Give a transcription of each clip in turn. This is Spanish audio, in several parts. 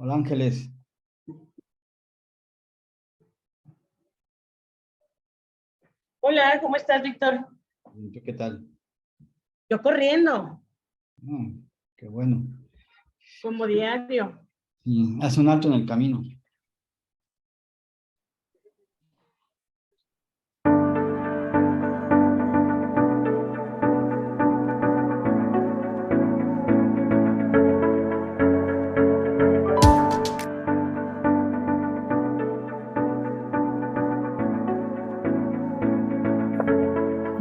Hola Ángeles, Hola, ¿cómo estás, Víctor? ¿tú qué tal? Yo corriendo, Ah, qué bueno. como diario. Sí, haz un alto en el camino.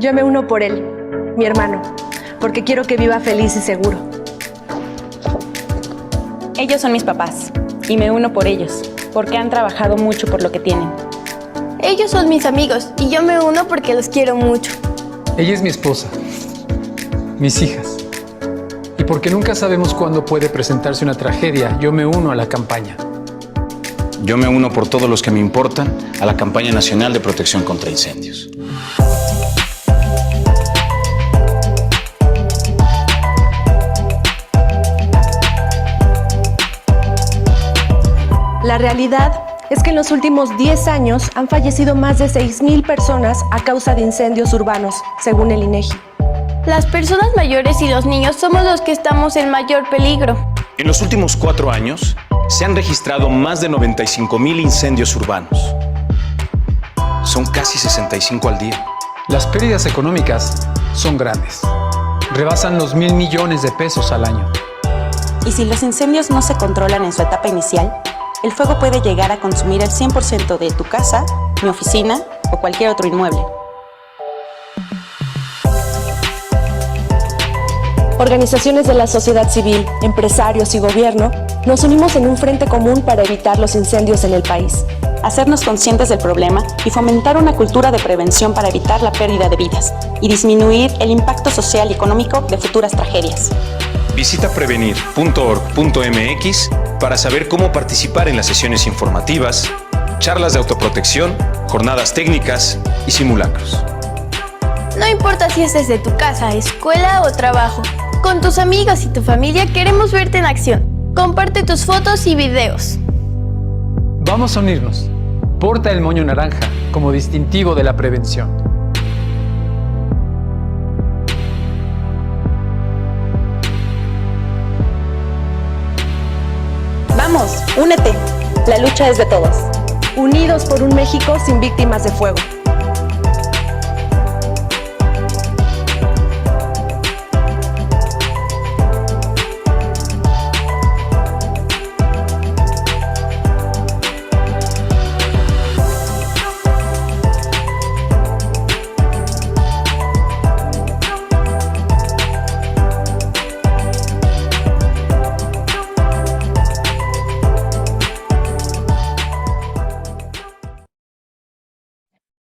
Yo me uno por él, mi hermano, porque quiero que viva feliz y seguro. Ellos son mis papás y me uno por ellos, porque han trabajado mucho por lo que tienen. Ellos son mis amigos y yo me uno porque los quiero mucho. Ella es mi esposa, mis hijas. Y porque nunca sabemos cuándo puede presentarse una tragedia, yo me uno a la campaña. Yo me uno por todos los que me importan a la campaña nacional de protección contra incendios. La realidad es que en los últimos 10 años han fallecido más de 6,000 personas a causa de incendios urbanos, según el INEGI. Las personas mayores y los niños somos los que estamos en mayor peligro. En los últimos 4 años se han registrado más de 95,000 incendios urbanos. Son casi 65 al día. Las pérdidas económicas son grandes. Rebasan los 1,000 millones de pesos al año. Y si los incendios no se controlan en su etapa inicial, el fuego puede llegar a consumir el 100% de tu casa, mi oficina o cualquier otro inmueble. Organizaciones de la sociedad civil, empresarios y gobierno nos unimos en un frente común para evitar los incendios en el país. Hacernos conscientes del problema y fomentar una cultura de prevención para evitar la pérdida de vidas y disminuir el impacto social y económico de futuras tragedias. Visita prevenir.org.mx para saber cómo participar en las sesiones informativas, charlas de autoprotección, jornadas técnicas y simulacros. No importa si es desde tu casa, escuela o trabajo. Con tus amigos y tu familia queremos verte en acción. Comparte tus fotos y videos. Vamos a unirnos. Porta el moño naranja como distintivo de la prevención. ¡Vamos, únete! La lucha es de todos. Unidos por un México sin víctimas de fuego.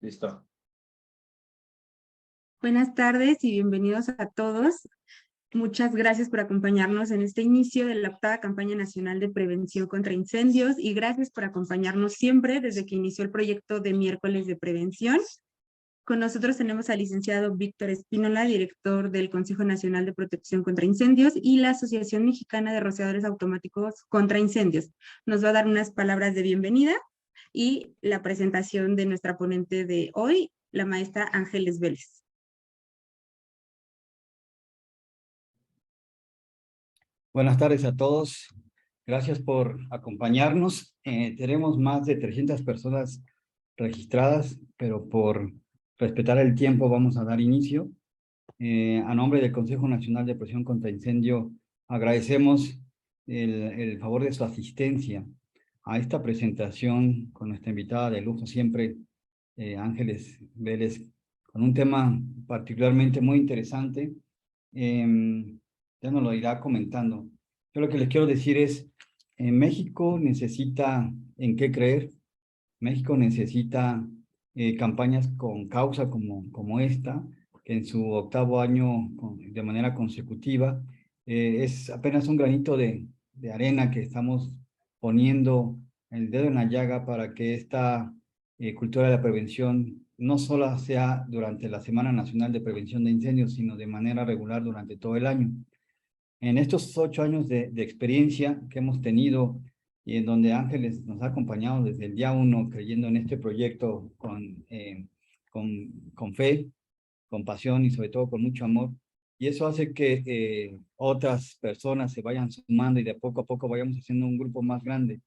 Listo. Buenas tardes y bienvenidos a todos. Muchas gracias por acompañarnos en este inicio de la 8ª Campaña Nacional de Prevención contra Incendios y gracias por acompañarnos siempre desde que inició el proyecto de Miércoles de Prevención. Con nosotros tenemos al licenciado Víctor Espínola, director del Consejo Nacional de Protección contra Incendios y la Asociación Mexicana de Rociadores Automáticos contra Incendios. Nos va a dar unas palabras de bienvenida y la presentación de nuestra ponente de hoy, la maestra Ángeles Vélez. Buenas tardes a todos. Gracias por acompañarnos. Tenemos más de 300 personas registradas, pero por respetar el tiempo vamos a dar inicio. A nombre del Consejo Nacional de Protección contra Incendio, agradecemos el favor de su asistencia a esta presentación con nuestra invitada de lujo siempre, Ángeles Vélez, con un tema particularmente muy interesante. Ya nos lo irá comentando. Yo lo que les quiero decir es, México necesita en qué creer, México necesita campañas con causa como esta, que en su 8º año de manera consecutiva es apenas un granito de arena que estamos poniendo el dedo en la llaga para que esta cultura de la prevención no solo sea durante la Semana Nacional de Prevención de Incendios, sino de manera regular durante todo el año. En estos 8 años de experiencia que hemos tenido y en donde Ángeles nos ha acompañado desde el día 1, creyendo en este proyecto con fe, con pasión y sobre todo con mucho amor. Y eso hace que otras personas se vayan sumando y de poco a poco vayamos haciendo un grupo más grande.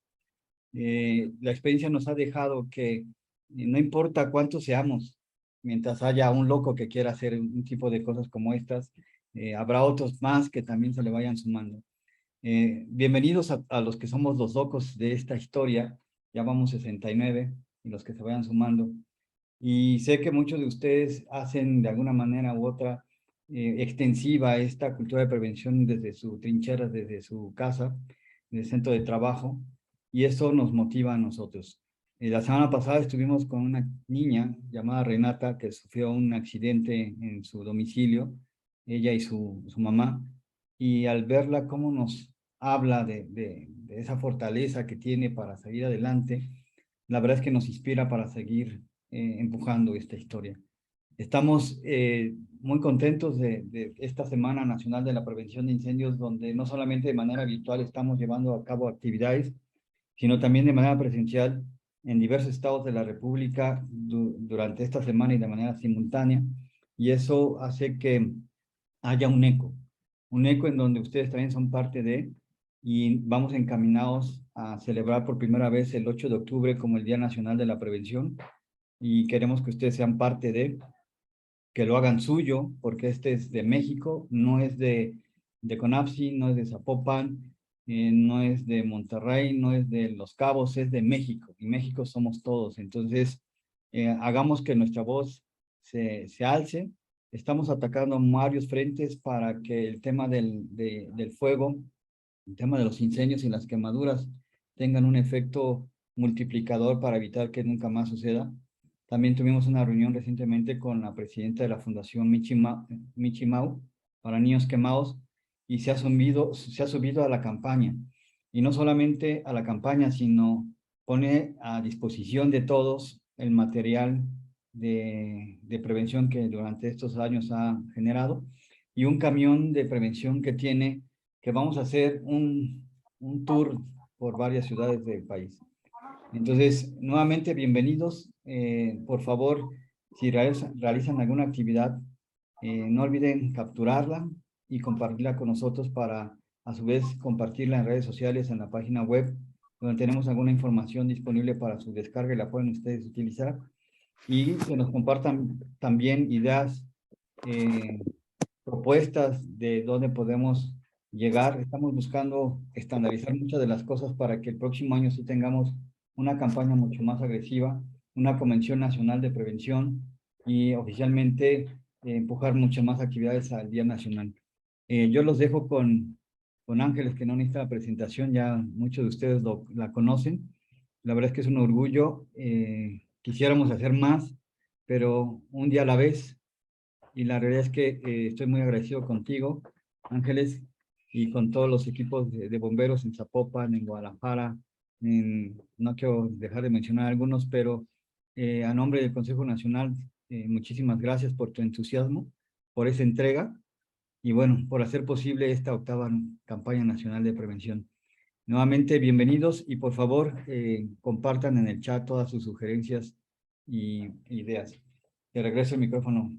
La experiencia nos ha dejado que no importa cuántos seamos, mientras haya un loco que quiera hacer un tipo de cosas como estas, habrá otros más que también se le vayan sumando. Bienvenidos a los que somos los locos de esta historia, ya vamos 69, y los que se vayan sumando. Y sé que muchos de ustedes hacen de alguna manera u otra extensiva esta cultura de prevención desde su trinchera, desde su casa, del centro de trabajo, y eso nos motiva a nosotros. La semana pasada estuvimos con una niña llamada Renata que sufrió un accidente en su domicilio, ella y su mamá, y al verla cómo nos habla de esa fortaleza que tiene para seguir adelante, la verdad es que nos inspira para seguir empujando esta historia. Estamos muy contentos de esta Semana Nacional de la Prevención de Incendios, donde no solamente de manera virtual estamos llevando a cabo actividades, sino también de manera presencial en diversos estados de la República durante esta semana y de manera simultánea. Y eso hace que haya un eco en donde ustedes también son parte de, y vamos encaminados a celebrar por primera vez el 8 de octubre como el Día Nacional de la Prevención, y queremos que ustedes sean parte de, que lo hagan suyo, porque este es de México, no es de CONAPSI, no es de Zapopan, no es de Monterrey, no es de Los Cabos, es de México, y México somos todos. Entonces, hagamos que nuestra voz se alce. Estamos atacando varios frentes para que el tema del fuego, el tema de los incendios y las quemaduras tengan un efecto multiplicador para evitar que nunca más suceda. También tuvimos una reunión recientemente con la presidenta de la Fundación Michi Mau para niños quemados, y se ha subido a la campaña. Y no solamente a la campaña, sino pone a disposición de todos el material de prevención que durante estos años ha generado, y un camión de prevención que vamos a hacer un tour por varias ciudades del país. Entonces, nuevamente, bienvenidos. Por favor, si realizan alguna actividad, no olviden capturarla y compartirla con nosotros para, a su vez, compartirla en redes sociales, en la página web, donde tenemos alguna información disponible para su descarga y la pueden ustedes utilizar. Y que nos compartan también ideas, propuestas de dónde podemos llegar. Estamos buscando estandarizar muchas de las cosas para que el próximo año sí tengamos una campaña mucho más agresiva, una convención nacional de prevención, y oficialmente empujar muchas más actividades al Día Nacional. Yo los dejo con Ángeles, que no necesita presentación, ya muchos de ustedes la conocen. La verdad es que es un orgullo. Quisiéramos hacer más, pero un día a la vez, y la realidad es que estoy muy agradecido contigo, Ángeles, y con todos los equipos de bomberos en Zapopan, en Guadalajara. No quiero dejar de mencionar algunos, pero a nombre del Consejo Nacional, muchísimas gracias por tu entusiasmo, por esa entrega, y bueno, por hacer posible esta 8ª campaña nacional de prevención. Nuevamente, bienvenidos, y por favor, compartan en el chat todas sus sugerencias y ideas. Te regreso el micrófono.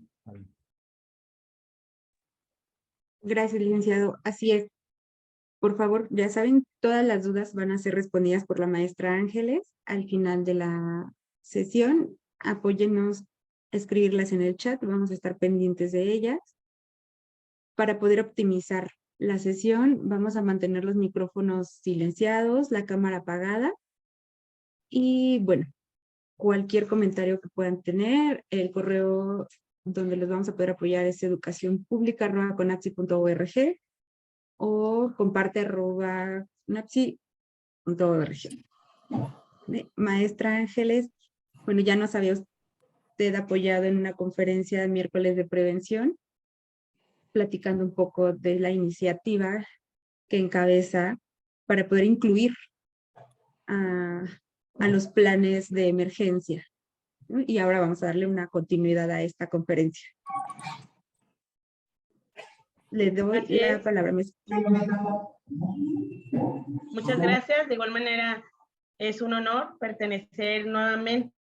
Gracias, licenciado. Así es. Por favor, ya saben, todas las dudas van a ser respondidas por la maestra Ángeles al final de la sesión. Apóyennos a escribirlas en el chat, vamos a estar pendientes de ellas. Para poder optimizar la sesión, vamos a mantener los micrófonos silenciados, la cámara apagada. Y bueno, cualquier comentario que puedan tener, el correo donde los vamos a poder apoyar es educacionpublica@conapsi.org o comparte@napsi.org. Maestra Ángeles, bueno, ya nos había usted apoyado en una conferencia el miércoles de prevención, platicando un poco de la iniciativa que encabeza para poder incluir a los planes de emergencia, ¿no? Y ahora vamos a darle una continuidad a esta conferencia. Le doy la palabra. Muchas gracias. De igual manera, es un honor pertenecer nuevamente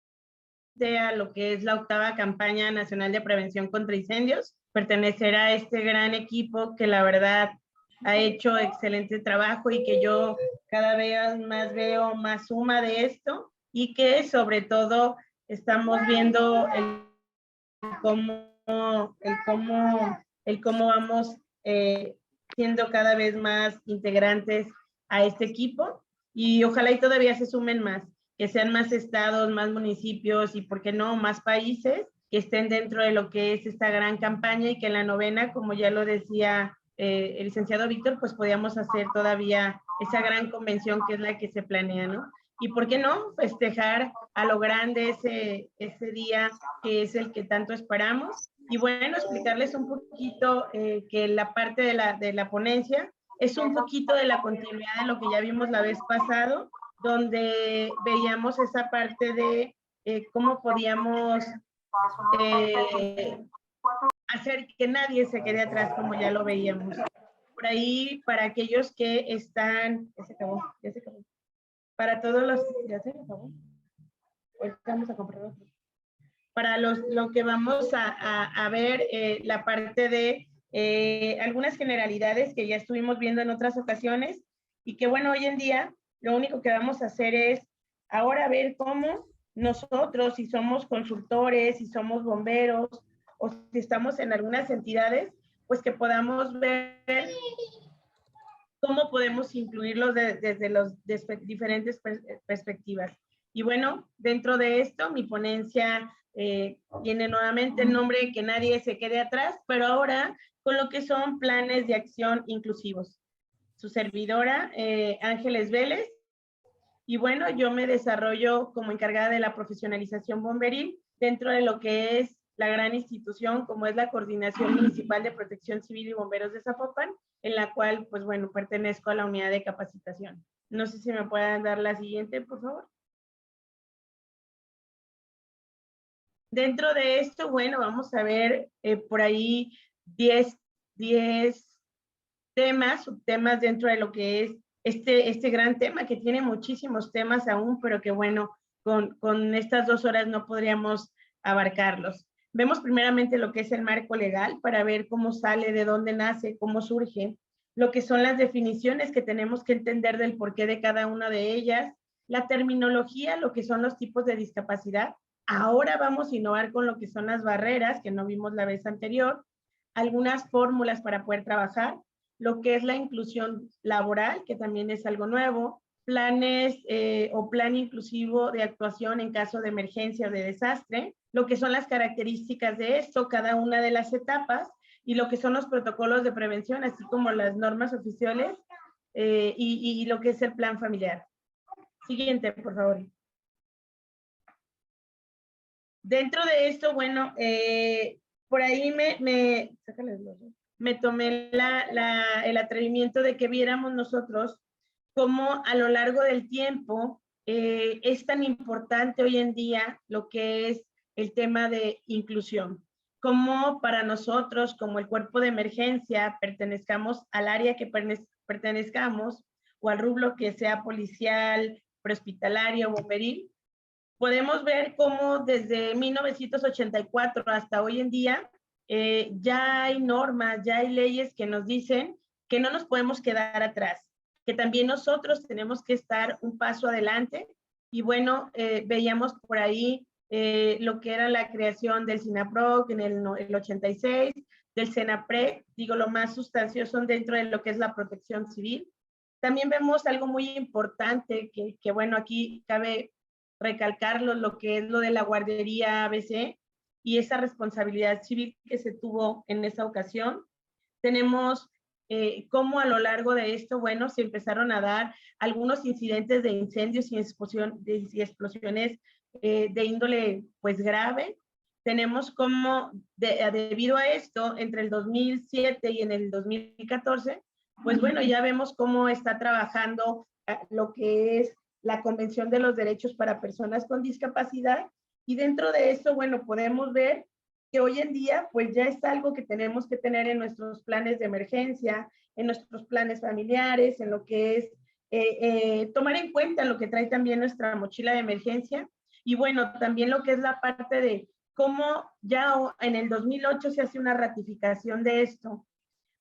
a lo que es la 8ª campaña nacional de prevención contra incendios, pertenecer a este gran equipo que la verdad ha hecho excelente trabajo y que yo cada vez más veo más suma de esto, y que sobre todo estamos viendo el cómo vamos siendo cada vez más integrantes a este equipo, y ojalá y todavía se sumen más, que sean más estados, más municipios y, ¿por qué no?, más países que estén dentro de lo que es esta gran campaña, y que en la 9ª, como ya lo decía el licenciado Víctor, pues podíamos hacer todavía esa gran convención que es la que se planea, ¿no? Y ¿por qué no festejar a lo grande ese día que es el que tanto esperamos? Y bueno, explicarles un poquito que la parte de la ponencia es un poquito de la continuidad de lo que ya vimos la vez pasado, donde veíamos esa parte de cómo podíamos hacer que nadie se quede atrás, como ya lo veíamos. Por ahí, para aquellos que están... Ya se acabó. Para todos los... ¿Ya se acabó? Hoy vamos a comprar otro. Para lo que vamos a ver, la parte de algunas generalidades que ya estuvimos viendo en otras ocasiones, y que bueno, hoy en día lo único que vamos a hacer es ahora ver cómo nosotros, si somos consultores, si somos bomberos, o si estamos en algunas entidades, pues que podamos ver cómo podemos incluirlos desde las diferentes perspectivas. Y bueno, dentro de esto, mi ponencia tiene nuevamente el nombre de Que nadie se quede atrás, pero ahora con lo que son planes de acción inclusivos. Su servidora, Ángeles Vélez, y bueno, yo me desarrollo como encargada de la profesionalización bomberil dentro de lo que es la gran institución como es la Coordinación Municipal de Protección Civil y Bomberos de Zapopan, en la cual, pues bueno, pertenezco a la unidad de capacitación. No sé si me puedan dar la siguiente, por favor. Dentro de esto, bueno, vamos a ver por ahí 10 temas, subtemas dentro de lo que es este gran tema, que tiene muchísimos temas aún, pero que bueno, con estas 2 horas no podríamos abarcarlos. Vemos primeramente lo que es el marco legal para ver cómo sale, de dónde nace, cómo surge, lo que son las definiciones que tenemos que entender del porqué de cada una de ellas, la terminología, lo que son los tipos de discapacidad. Ahora vamos a innovar con lo que son las barreras, que no vimos la vez anterior, algunas fórmulas para poder trabajar, lo que es la inclusión laboral, que también es algo nuevo, planes o plan inclusivo de actuación en caso de emergencia o de desastre, lo que son las características de esto, cada una de las etapas, y lo que son los protocolos de prevención, así como las normas oficiales y lo que es el plan familiar. Siguiente, por favor. Dentro de esto, bueno, por ahí me tomé el atrevimiento de que viéramos nosotros cómo a lo largo del tiempo es tan importante hoy en día lo que es el tema de inclusión. Cómo para nosotros, como el cuerpo de emergencia, pertenezcamos al área que pertenezcamos o al rubro que sea policial, prehospitalario, bomberil, podemos ver cómo desde 1984 hasta hoy en día ya hay normas, ya hay leyes que nos dicen que no nos podemos quedar atrás, que también nosotros tenemos que estar un paso adelante. Y bueno, veíamos por ahí lo que era la creación del SINAPROC en el 86, del CENAPREC, digo, lo más sustancioso dentro de lo que es la protección civil. También vemos algo muy importante que bueno, aquí cabe recalcarlo, lo que es lo de la guardería ABC y esa responsabilidad civil que se tuvo en esa ocasión. Tenemos cómo a lo largo de esto, bueno, se empezaron a dar algunos incidentes de incendios y explosiones de índole pues grave. Tenemos cómo debido a esto, entre el 2007 y en el 2014, pues bueno, ya vemos cómo está trabajando lo que es la Convención de los Derechos para Personas con Discapacidad, y dentro de eso, bueno, podemos ver que hoy en día pues ya es algo que tenemos que tener en nuestros planes de emergencia, en nuestros planes familiares, en lo que es tomar en cuenta lo que trae también nuestra mochila de emergencia. Y bueno, también lo que es la parte de cómo ya en el 2008 se hace una ratificación de esto.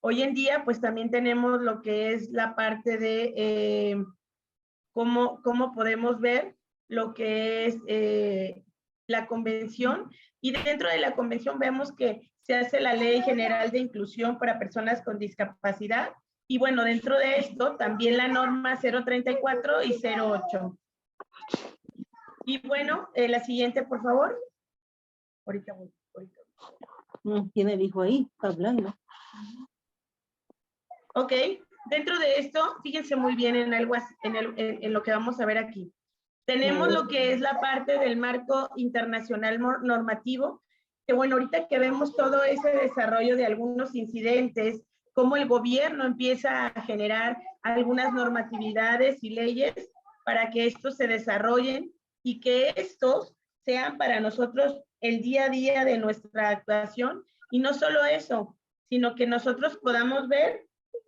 Hoy en día, pues también tenemos lo que es la parte de cómo podemos ver lo que es la convención. Y dentro de la convención vemos que se hace la Ley General de Inclusión para Personas con Discapacidad. Y bueno, dentro de esto también la norma 034 y 08. Y bueno, la siguiente, por favor. Ahorita voy. ¿Quién el hijo ahí? Está hablando. Ok, dentro de esto, fíjense muy bien en algo en lo que vamos a ver aquí. Tenemos lo que es la parte del marco internacional normativo, que bueno, ahorita que vemos todo ese desarrollo de algunos incidentes, cómo el gobierno empieza a generar algunas normatividades y leyes para que estos se desarrollen y que estos sean para nosotros el día a día de nuestra actuación. Y no solo eso, sino que nosotros podamos ver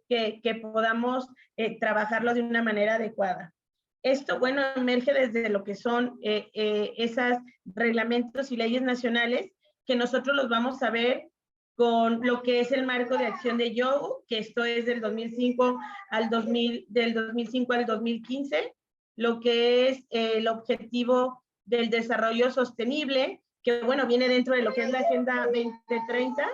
que podamos trabajarlo de una manera adecuada. Esto, bueno, emerge desde lo que son esos reglamentos y leyes nacionales, que nosotros los vamos a ver con lo que es el marco de acción de YOGO, que esto es del 2005 al 2015, lo que es el objetivo del desarrollo sostenible, que bueno, viene dentro de lo que es la Agenda 2030.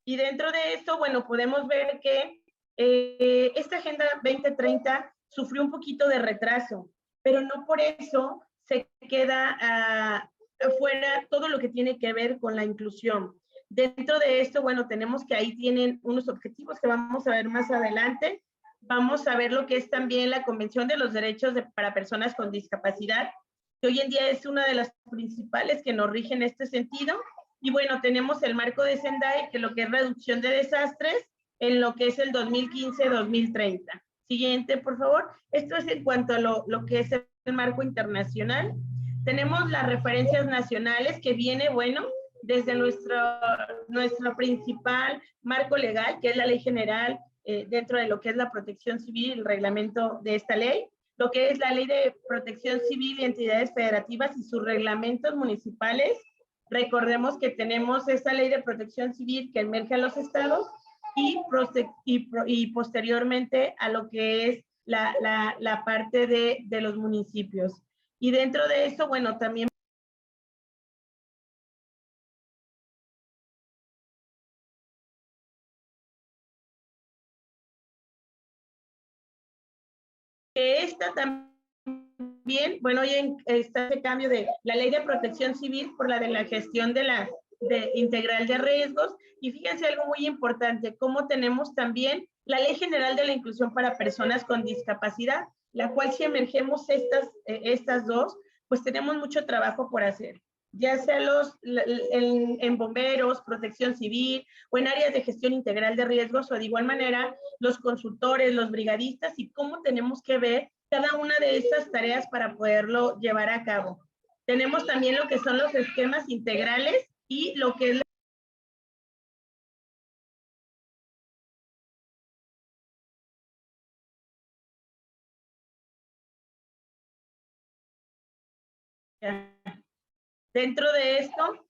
Y dentro de esto, bueno, podemos ver que esta Agenda 2030 sufrió un poquito de retraso, pero no por eso se queda afuera todo lo que tiene que ver con la inclusión. Dentro de esto, bueno, tenemos que ahí tienen unos objetivos que vamos a ver más adelante. Vamos a ver lo que es también la Convención de los Derechos para Personas con Discapacidad, que hoy en día es una de las principales que nos rige en este sentido. Y bueno, tenemos el marco de Sendai, que lo que es reducción de desastres, en lo que es el 2015-2030. Siguiente, por favor. Esto es en cuanto a lo que es el marco internacional. Tenemos las referencias nacionales, que viene, bueno, desde nuestro principal marco legal, que es la Ley General, dentro de lo que es la protección civil, el reglamento de esta ley, lo que es la Ley de Protección Civil y entidades federativas y sus reglamentos municipales. Recordemos que tenemos esta Ley de Protección Civil que emerge a los estados y posteriormente a lo que es la parte de los municipios. Y dentro de esto, bueno, también que esta también, bueno, hoy está ese cambio de la Ley de Protección Civil por la de la gestión integral de riesgos. Y fíjense algo muy importante, cómo tenemos también la Ley General de la Inclusión para Personas con Discapacidad, la cual si emergemos estas dos, pues tenemos mucho trabajo por hacer, ya sea en bomberos, protección civil, o en áreas de gestión integral de riesgos, o de igual manera los consultores, los brigadistas, y cómo tenemos que ver cada una de estas tareas para poderlo llevar a cabo. Tenemos también lo que son los esquemas integrales y lo que es dentro de esto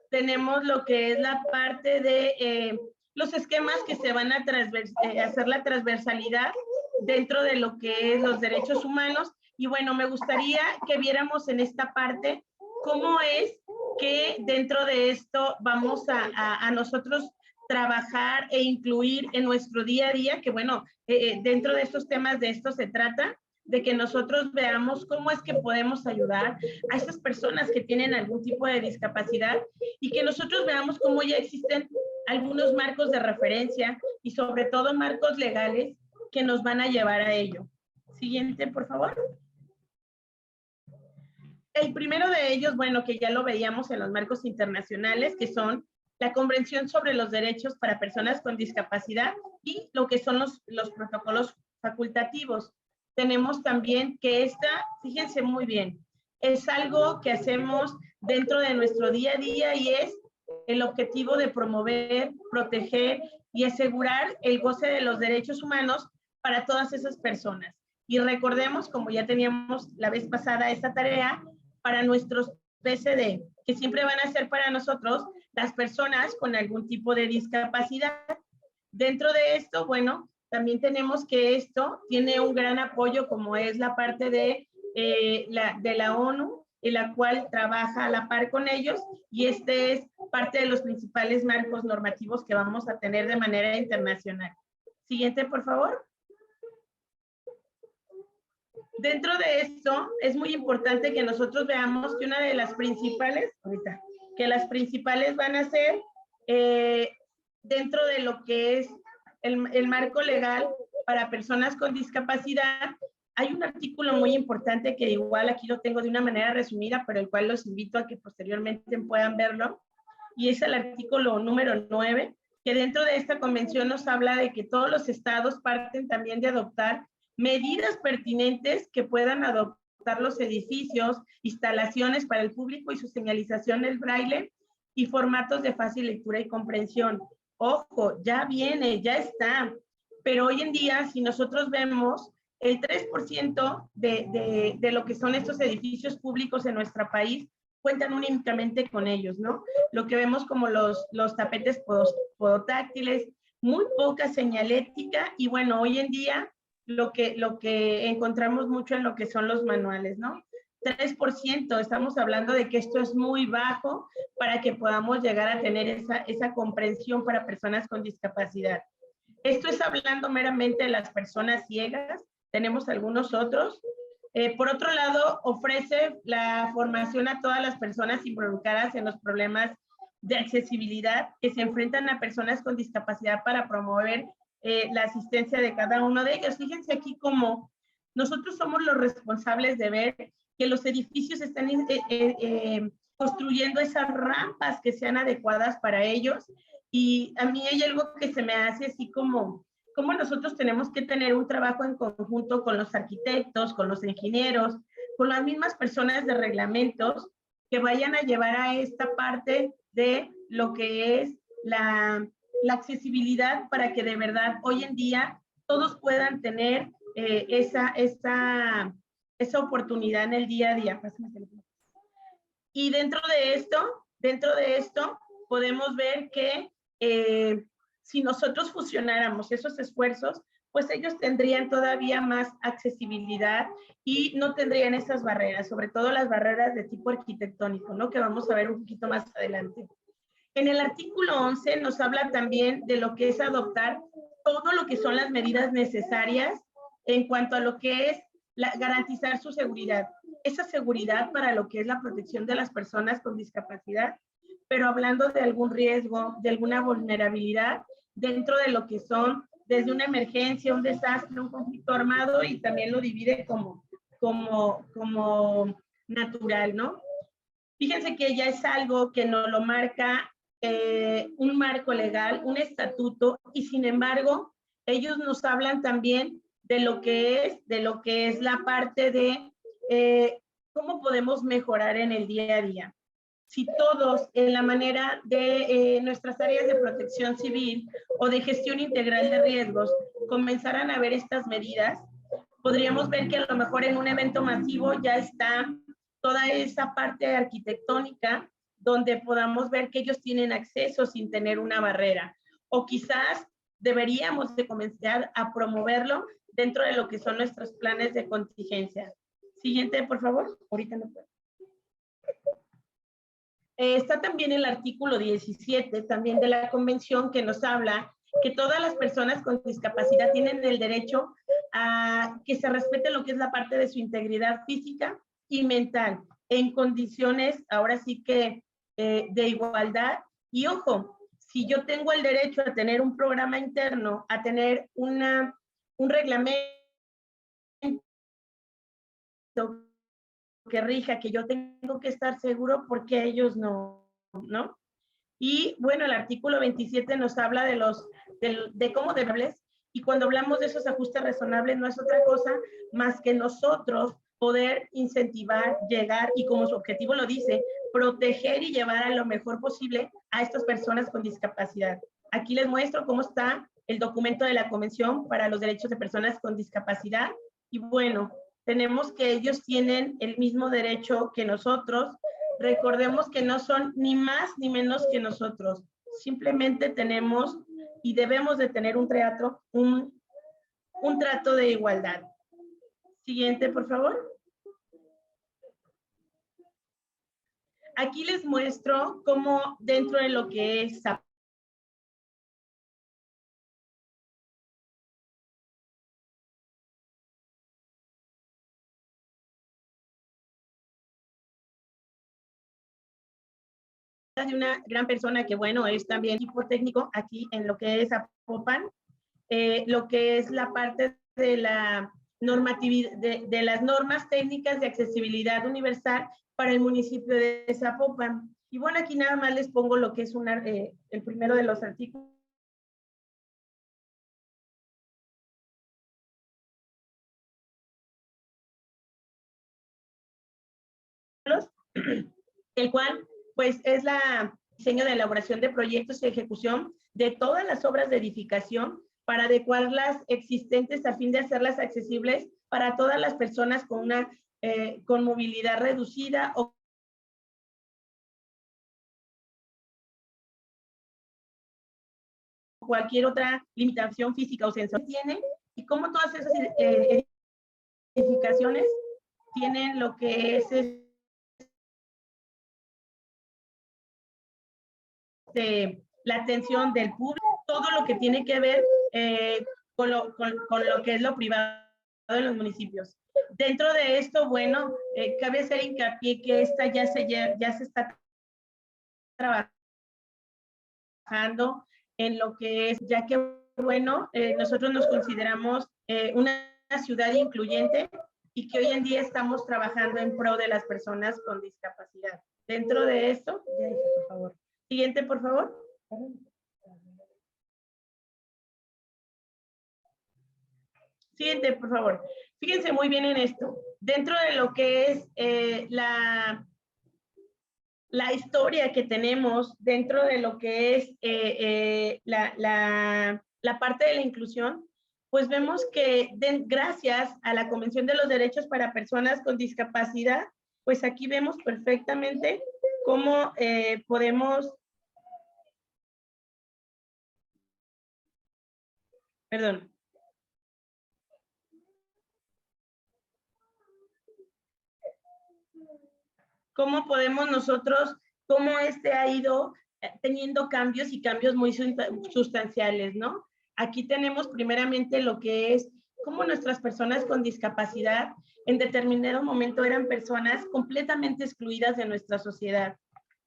tenemos lo que es la parte de los esquemas que se van a hacer la transversalidad dentro de lo que es los derechos humanos. Y bueno, me gustaría que viéramos en esta parte cómo es que dentro de esto vamos a nosotros trabajar e incluir en nuestro día a día, que bueno, dentro de estos temas de esto se trata, de que nosotros veamos cómo es que podemos ayudar a esas personas que tienen algún tipo de discapacidad y que nosotros veamos cómo ya existen algunos marcos de referencia y sobre todo marcos legales que nos van a llevar a ello. Siguiente, por favor. El primero de ellos, bueno, que ya lo veíamos en los marcos internacionales, que son la Convención sobre los Derechos para Personas con Discapacidad y lo que son los protocolos facultativos. Tenemos también que esta, fíjense muy bien, es algo que hacemos dentro de nuestro día a día y es el objetivo de promover, proteger y asegurar el goce de los derechos humanos para todas esas personas. Y recordemos, como ya teníamos la vez pasada esta tarea, para nuestros PCD, que siempre van a ser para nosotros las personas con algún tipo de discapacidad. Dentro de esto, bueno, también tenemos que esto tiene un gran apoyo, como es la parte de la ONU, en la cual trabaja a la par con ellos, y este es parte de los principales marcos normativos que vamos a tener de manera internacional. Siguiente, por favor. Dentro de esto, es muy importante que nosotros veamos que una de las principales, que las principales van a ser dentro de lo que es el marco legal para personas con discapacidad. Hay un artículo muy importante que igual aquí lo tengo de una manera resumida, pero el cual los invito a que posteriormente puedan verlo, y es el artículo número 9, que dentro de esta convención nos habla de que todos los estados parten también de adoptar medidas pertinentes que puedan adoptar los edificios, instalaciones para el público y su señalización del braille y formatos de fácil lectura y comprensión. Ojo, ya viene, ya está, pero hoy en día, si nosotros vemos, el 3% de lo que son estos edificios públicos en nuestro país cuentan únicamente con ellos, ¿no? Lo que vemos como los tapetes podotáctiles, muy poca señalética, y bueno, hoy en día lo que encontramos mucho en lo que son los manuales, ¿no? 3%, estamos hablando de que esto es muy bajo para que podamos llegar a tener esa comprensión para personas con discapacidad. Esto es hablando meramente de las personas ciegas, tenemos algunos otros. Por otro lado, ofrece la formación a todas las personas involucradas en los problemas de accesibilidad que se enfrentan a personas con discapacidad para promover la asistencia de cada uno de ellos. Fíjense aquí cómo nosotros somos los responsables de ver que los edificios están construyendo esas rampas que sean adecuadas para ellos, y a mí hay algo que se me hace así como nosotros tenemos que tener un trabajo en conjunto con los arquitectos, con los ingenieros, con las mismas personas de reglamentos que vayan a llevar a esta parte de lo que es la accesibilidad, para que de verdad hoy en día todos puedan tener esa oportunidad en el día a día. Y dentro de esto podemos ver que si nosotros fusionáramos esos esfuerzos, pues ellos tendrían todavía más accesibilidad y no tendrían esas barreras, sobre todo las barreras de tipo arquitectónico, ¿no? Que vamos a ver un poquito más adelante. En el artículo 11 nos habla también de lo que es adoptar todo lo que son las medidas necesarias en cuanto a lo que es garantizar su seguridad. Esa seguridad para lo que es la protección de las personas con discapacidad, pero hablando de algún riesgo, de alguna vulnerabilidad dentro de lo que son desde una emergencia, un desastre, un conflicto armado, y también lo divide como natural, ¿no? Fíjense que ya es algo que nos lo marca un marco legal, un estatuto, y sin embargo, ellos nos hablan también de lo que es la parte de cómo podemos mejorar en el día a día. Si todos en la manera de nuestras áreas de protección civil o de gestión integral de riesgos comenzaran a ver estas medidas, podríamos ver que a lo mejor en un evento masivo ya está toda esa parte arquitectónica donde podamos ver que ellos tienen acceso sin tener una barrera, o quizás deberíamos de comenzar a promoverlo dentro de lo que son nuestros planes de contingencia. Siguiente, por favor. Ahorita no puedo. Está también el artículo 17 también de la convención, que nos habla que todas las personas con discapacidad tienen el derecho a que se respete lo que es la parte de su integridad física y mental en condiciones, ahora sí que de igualdad. Y ojo, si yo tengo el derecho a tener un programa interno, a tener un reglamento que rija, que yo tengo que estar seguro, porque ellos no, ¿no? Y bueno, el artículo 27 nos habla de cómo debes Y cuando hablamos de esos ajustes razonables, no es otra cosa más que nosotros poder incentivar, llegar y como su objetivo lo dice, proteger y llevar a lo mejor posible a estas personas con discapacidad. Aquí les muestro cómo está el documento de la Convención para los Derechos de Personas con Discapacidad. Y bueno, tenemos que ellos tienen el mismo derecho que nosotros. Recordemos que no son ni más ni menos que nosotros. Simplemente tenemos y debemos de tener un trato de igualdad. Siguiente, por favor. Aquí les muestro cómo dentro de lo que es de una gran persona que, bueno, es también equipo técnico aquí en lo que es Zapopan, lo que es la parte de la normatividad, de las normas técnicas de accesibilidad universal para el municipio de Zapopan. Y bueno, aquí nada más les pongo lo que es el primero de los artículos. El cual pues es la diseño de elaboración de proyectos y ejecución de todas las obras de edificación para adecuar las existentes a fin de hacerlas accesibles para todas las personas con movilidad reducida o cualquier otra limitación física o sensorial tiene, y cómo todas esas edificaciones tienen lo que es la atención del público, todo lo que tiene que ver con lo que es lo privado en los municipios. Dentro de esto, bueno, cabe hacer hincapié que esta ya se está trabajando en lo que es, ya que, bueno, nosotros nos consideramos una ciudad incluyente y que hoy en día estamos trabajando en pro de las personas con discapacidad. Dentro de esto, ya dije, por favor. Siguiente, por favor. Siguiente, por favor. Fíjense muy bien en esto. Dentro de lo que es la historia que tenemos, dentro de lo que es la parte de la inclusión, pues vemos que gracias a la Convención de los Derechos para Personas con Discapacidad, pues aquí vemos perfectamente cómo podemos, perdón, cómo podemos nosotros, cómo ha ido teniendo cambios y cambios muy sustanciales, ¿no? Aquí tenemos primeramente lo que es cómo nuestras personas con discapacidad en determinado momento eran personas completamente excluidas de nuestra sociedad.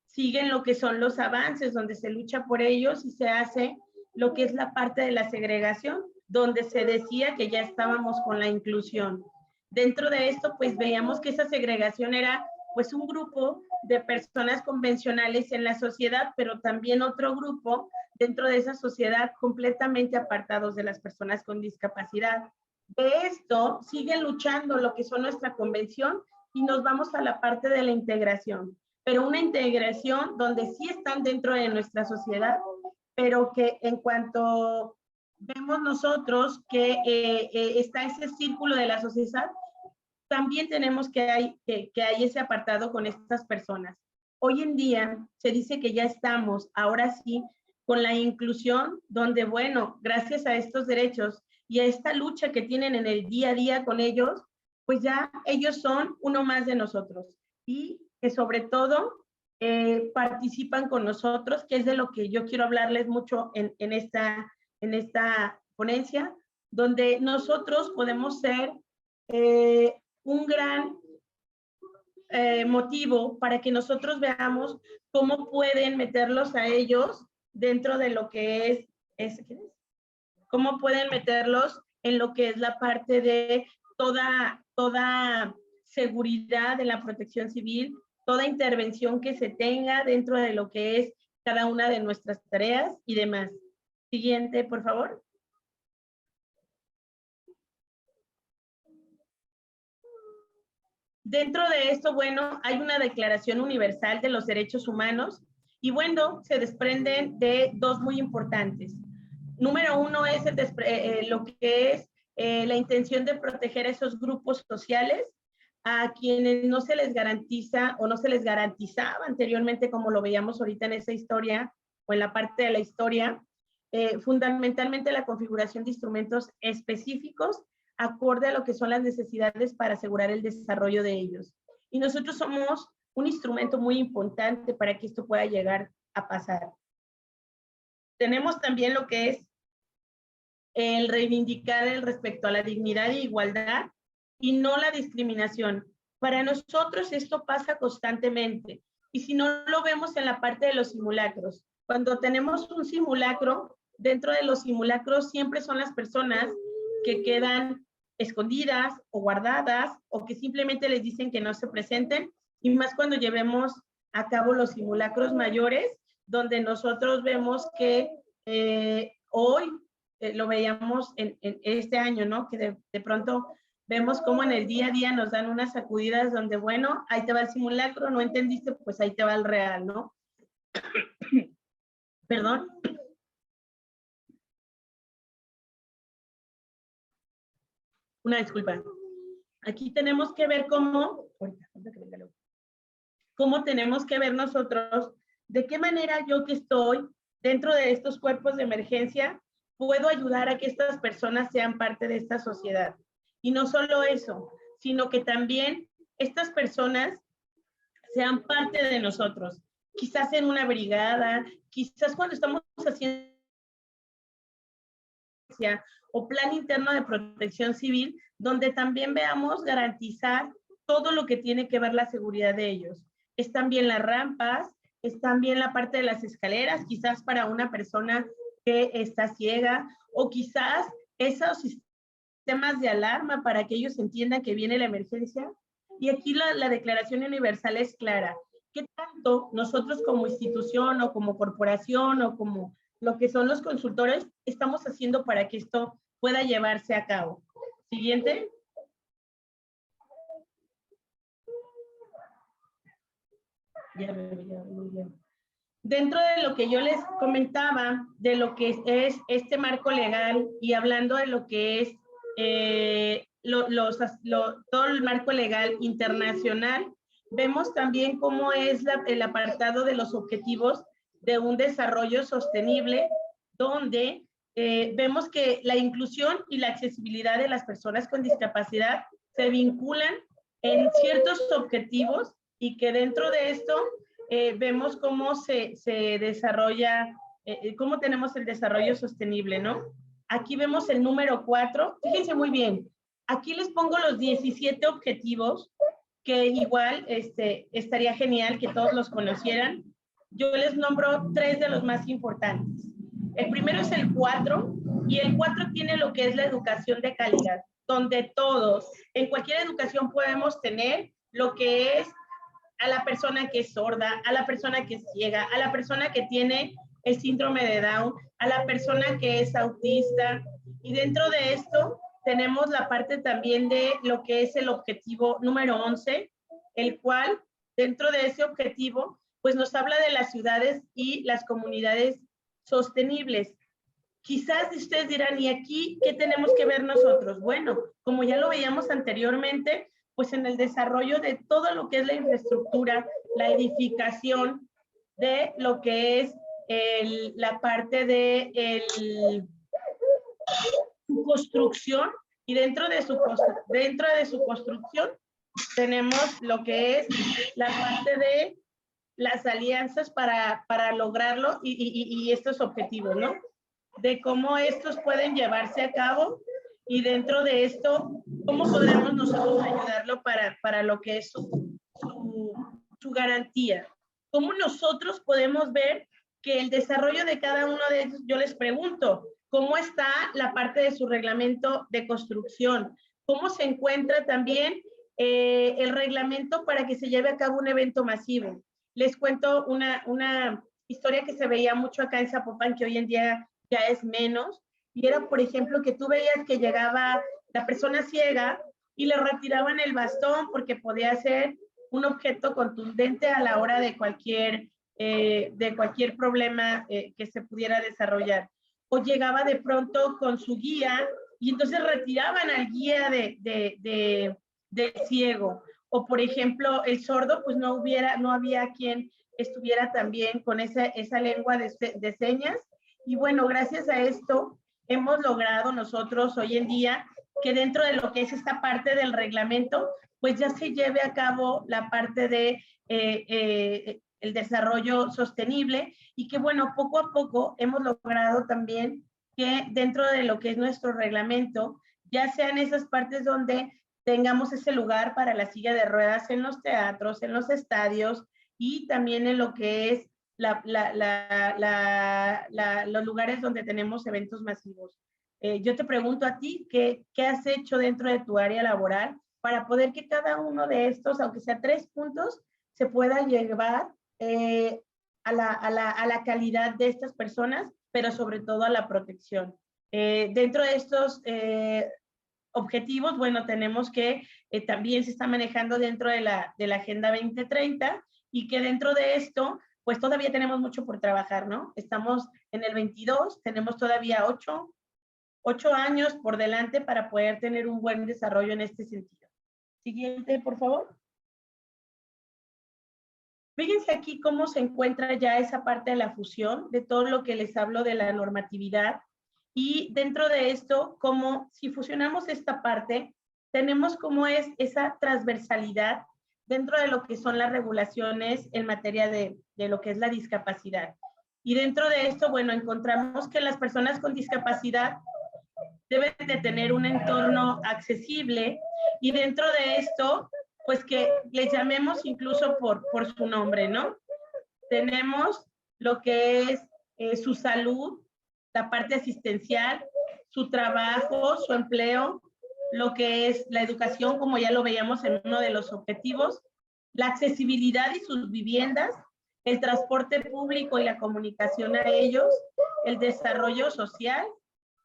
Siguen lo que son los avances, donde se lucha por ellos y se hace lo que es la parte de la segregación, donde se decía que ya estábamos con la inclusión. Dentro de esto, pues veíamos que esa segregación era pues un grupo de personas convencionales en la sociedad, pero también otro grupo dentro de esa sociedad completamente apartados de las personas con discapacidad. De esto siguen luchando lo que son nuestra convención y nos vamos a la parte de la integración, pero una integración donde sí están dentro de nuestra sociedad, pero que en cuanto vemos nosotros que está ese círculo de la sociedad, también tenemos que hay ese apartado con estas personas. Hoy en día se dice que ya estamos, ahora sí, con la inclusión, donde, bueno, gracias a estos derechos y a esta lucha que tienen en el día a día con ellos, pues ya ellos son uno más de nosotros y que sobre todo participan con nosotros, que es de lo que yo quiero hablarles mucho en esta ponencia, donde nosotros podemos ser un gran motivo para que nosotros veamos cómo pueden meterlos a ellos dentro de lo que cómo pueden meterlos en lo que es la parte de toda seguridad de la protección civil, toda intervención que se tenga dentro de lo que es cada una de nuestras tareas y demás. Siguiente, por favor. Dentro de esto, bueno, hay una Declaración Universal de los Derechos Humanos y bueno, se desprenden de dos muy importantes. Número uno es lo que es la intención de proteger a esos grupos sociales a quienes no se les garantiza o no se les garantizaba anteriormente, como lo veíamos ahorita en esa historia o en la parte de la historia, fundamentalmente la configuración de instrumentos específicos acorde a lo que son las necesidades para asegurar el desarrollo de ellos. Y nosotros somos un instrumento muy importante para que esto pueda llegar a pasar. Tenemos también lo que es el reivindicar el respecto a la dignidad e igualdad y no la discriminación. Para nosotros esto pasa constantemente. Y si no lo vemos en la parte de los simulacros, cuando tenemos un simulacro, dentro de los simulacros siempre son las personas que quedan escondidas o guardadas o que simplemente les dicen que no se presenten, y más cuando llevemos a cabo los simulacros mayores, donde nosotros vemos que hoy lo veíamos en este año, ¿no? Que de pronto vemos cómo en el día a día nos dan unas sacudidas donde, bueno, ahí te va el simulacro, no entendiste, pues ahí te va el real, ¿no? Perdón. Una disculpa. Aquí tenemos que ver cómo tenemos que ver nosotros, de qué manera yo que estoy dentro de estos cuerpos de emergencia puedo ayudar a que estas personas sean parte de esta sociedad. Y no solo eso, sino que también estas personas sean parte de nosotros. Quizás en una brigada, quizás cuando estamos haciendo o plan interno de protección civil, donde también veamos garantizar todo lo que tiene que ver la seguridad de ellos. Están bien las rampas, están bien la parte de las escaleras, quizás para una persona que está ciega, o quizás esos sistemas de alarma para que ellos entiendan que viene la emergencia. Y aquí la Declaración Universal es clara. ¿Qué tanto nosotros como institución o como corporación o como lo que son los consultores estamos haciendo para que esto pueda llevarse a cabo? Siguiente. Dentro de lo que yo les comentaba, de lo que es este marco legal y hablando de lo que es todo el marco legal internacional, vemos también cómo es el apartado de los objetivos de un desarrollo sostenible, donde vemos que la inclusión y la accesibilidad de las personas con discapacidad se vinculan en ciertos objetivos y que dentro de esto vemos cómo se desarrolla, cómo tenemos el desarrollo sostenible, ¿no? Aquí vemos el número 4, fíjense muy bien, aquí les pongo los 17 objetivos, que igual estaría genial que todos los conocieran. Yo les nombro 3 de los más importantes. El primero es el 4, y el 4 tiene lo que es la educación de calidad, donde todos, en cualquier educación podemos tener lo que es a la persona que es sorda, a la persona que es ciega, a la persona que tiene el síndrome de Down, a la persona que es autista. Y dentro de esto tenemos la parte también de lo que es el objetivo número 11, el cual dentro de ese objetivo pues nos habla de las ciudades y las comunidades sostenibles. Quizás ustedes dirán, ¿y aquí qué tenemos que ver nosotros? Bueno, como ya lo veíamos anteriormente, pues en el desarrollo de todo lo que es la infraestructura, la edificación de lo que es la parte de su construcción, y dentro de su construcción tenemos lo que es la parte de las alianzas para lograrlo y estos objetivos, ¿no? De cómo estos pueden llevarse a cabo y dentro de esto, cómo podremos nosotros ayudarlo para lo que es su garantía. Cómo nosotros podemos ver que el desarrollo de cada uno de ellos, yo les pregunto, ¿cómo está la parte de su reglamento de construcción? ¿Cómo se encuentra también el reglamento para que se lleve a cabo un evento masivo? Les cuento una historia que se veía mucho acá en Zapopan, que hoy en día ya es menos, y era, por ejemplo, que tú veías que llegaba la persona ciega y le retiraban el bastón porque podía ser un objeto contundente a la hora de cualquier problema que se pudiera desarrollar. O llegaba de pronto con su guía y entonces retiraban al guía de ciego. O por ejemplo, el sordo, pues no había quien estuviera también con esa lengua de señas. Y bueno, gracias a esto hemos logrado nosotros hoy en día que dentro de lo que es esta parte del reglamento, pues ya se lleve a cabo la parte de el desarrollo sostenible y que bueno, poco a poco hemos logrado también que dentro de lo que es nuestro reglamento, ya sean esas partes donde tengamos ese lugar para la silla de ruedas en los teatros, en los estadios y también en lo que es los lugares donde tenemos eventos masivos. Yo te pregunto a ti, ¿qué has hecho dentro de tu área laboral para poder que cada uno de estos, aunque sea 3 puntos, se pueda llevar a la calidad de estas personas, pero sobre todo a la protección? Dentro de estos objetivos, bueno, tenemos que también se está manejando dentro de la Agenda 2030 y que dentro de esto, pues todavía tenemos mucho por trabajar, ¿no? Estamos en el 22, tenemos todavía 8 años por delante para poder tener un buen desarrollo en este sentido. Siguiente, por favor. Fíjense aquí cómo se encuentra ya esa parte de la fusión, de todo lo que les hablo de la normatividad. Y dentro de esto, como si fusionamos esta parte, tenemos cómo es esa transversalidad dentro de lo que son las regulaciones en materia de lo que es la discapacidad. Y dentro de esto, bueno, encontramos que las personas con discapacidad deben de tener un entorno accesible y dentro de esto, pues que les llamemos incluso por su nombre, ¿no? Tenemos lo que es su salud, la parte asistencial, su trabajo, su empleo, lo que es la educación, como ya lo veíamos en uno de los objetivos, la accesibilidad y sus viviendas, el transporte público y la comunicación a ellos, el desarrollo social,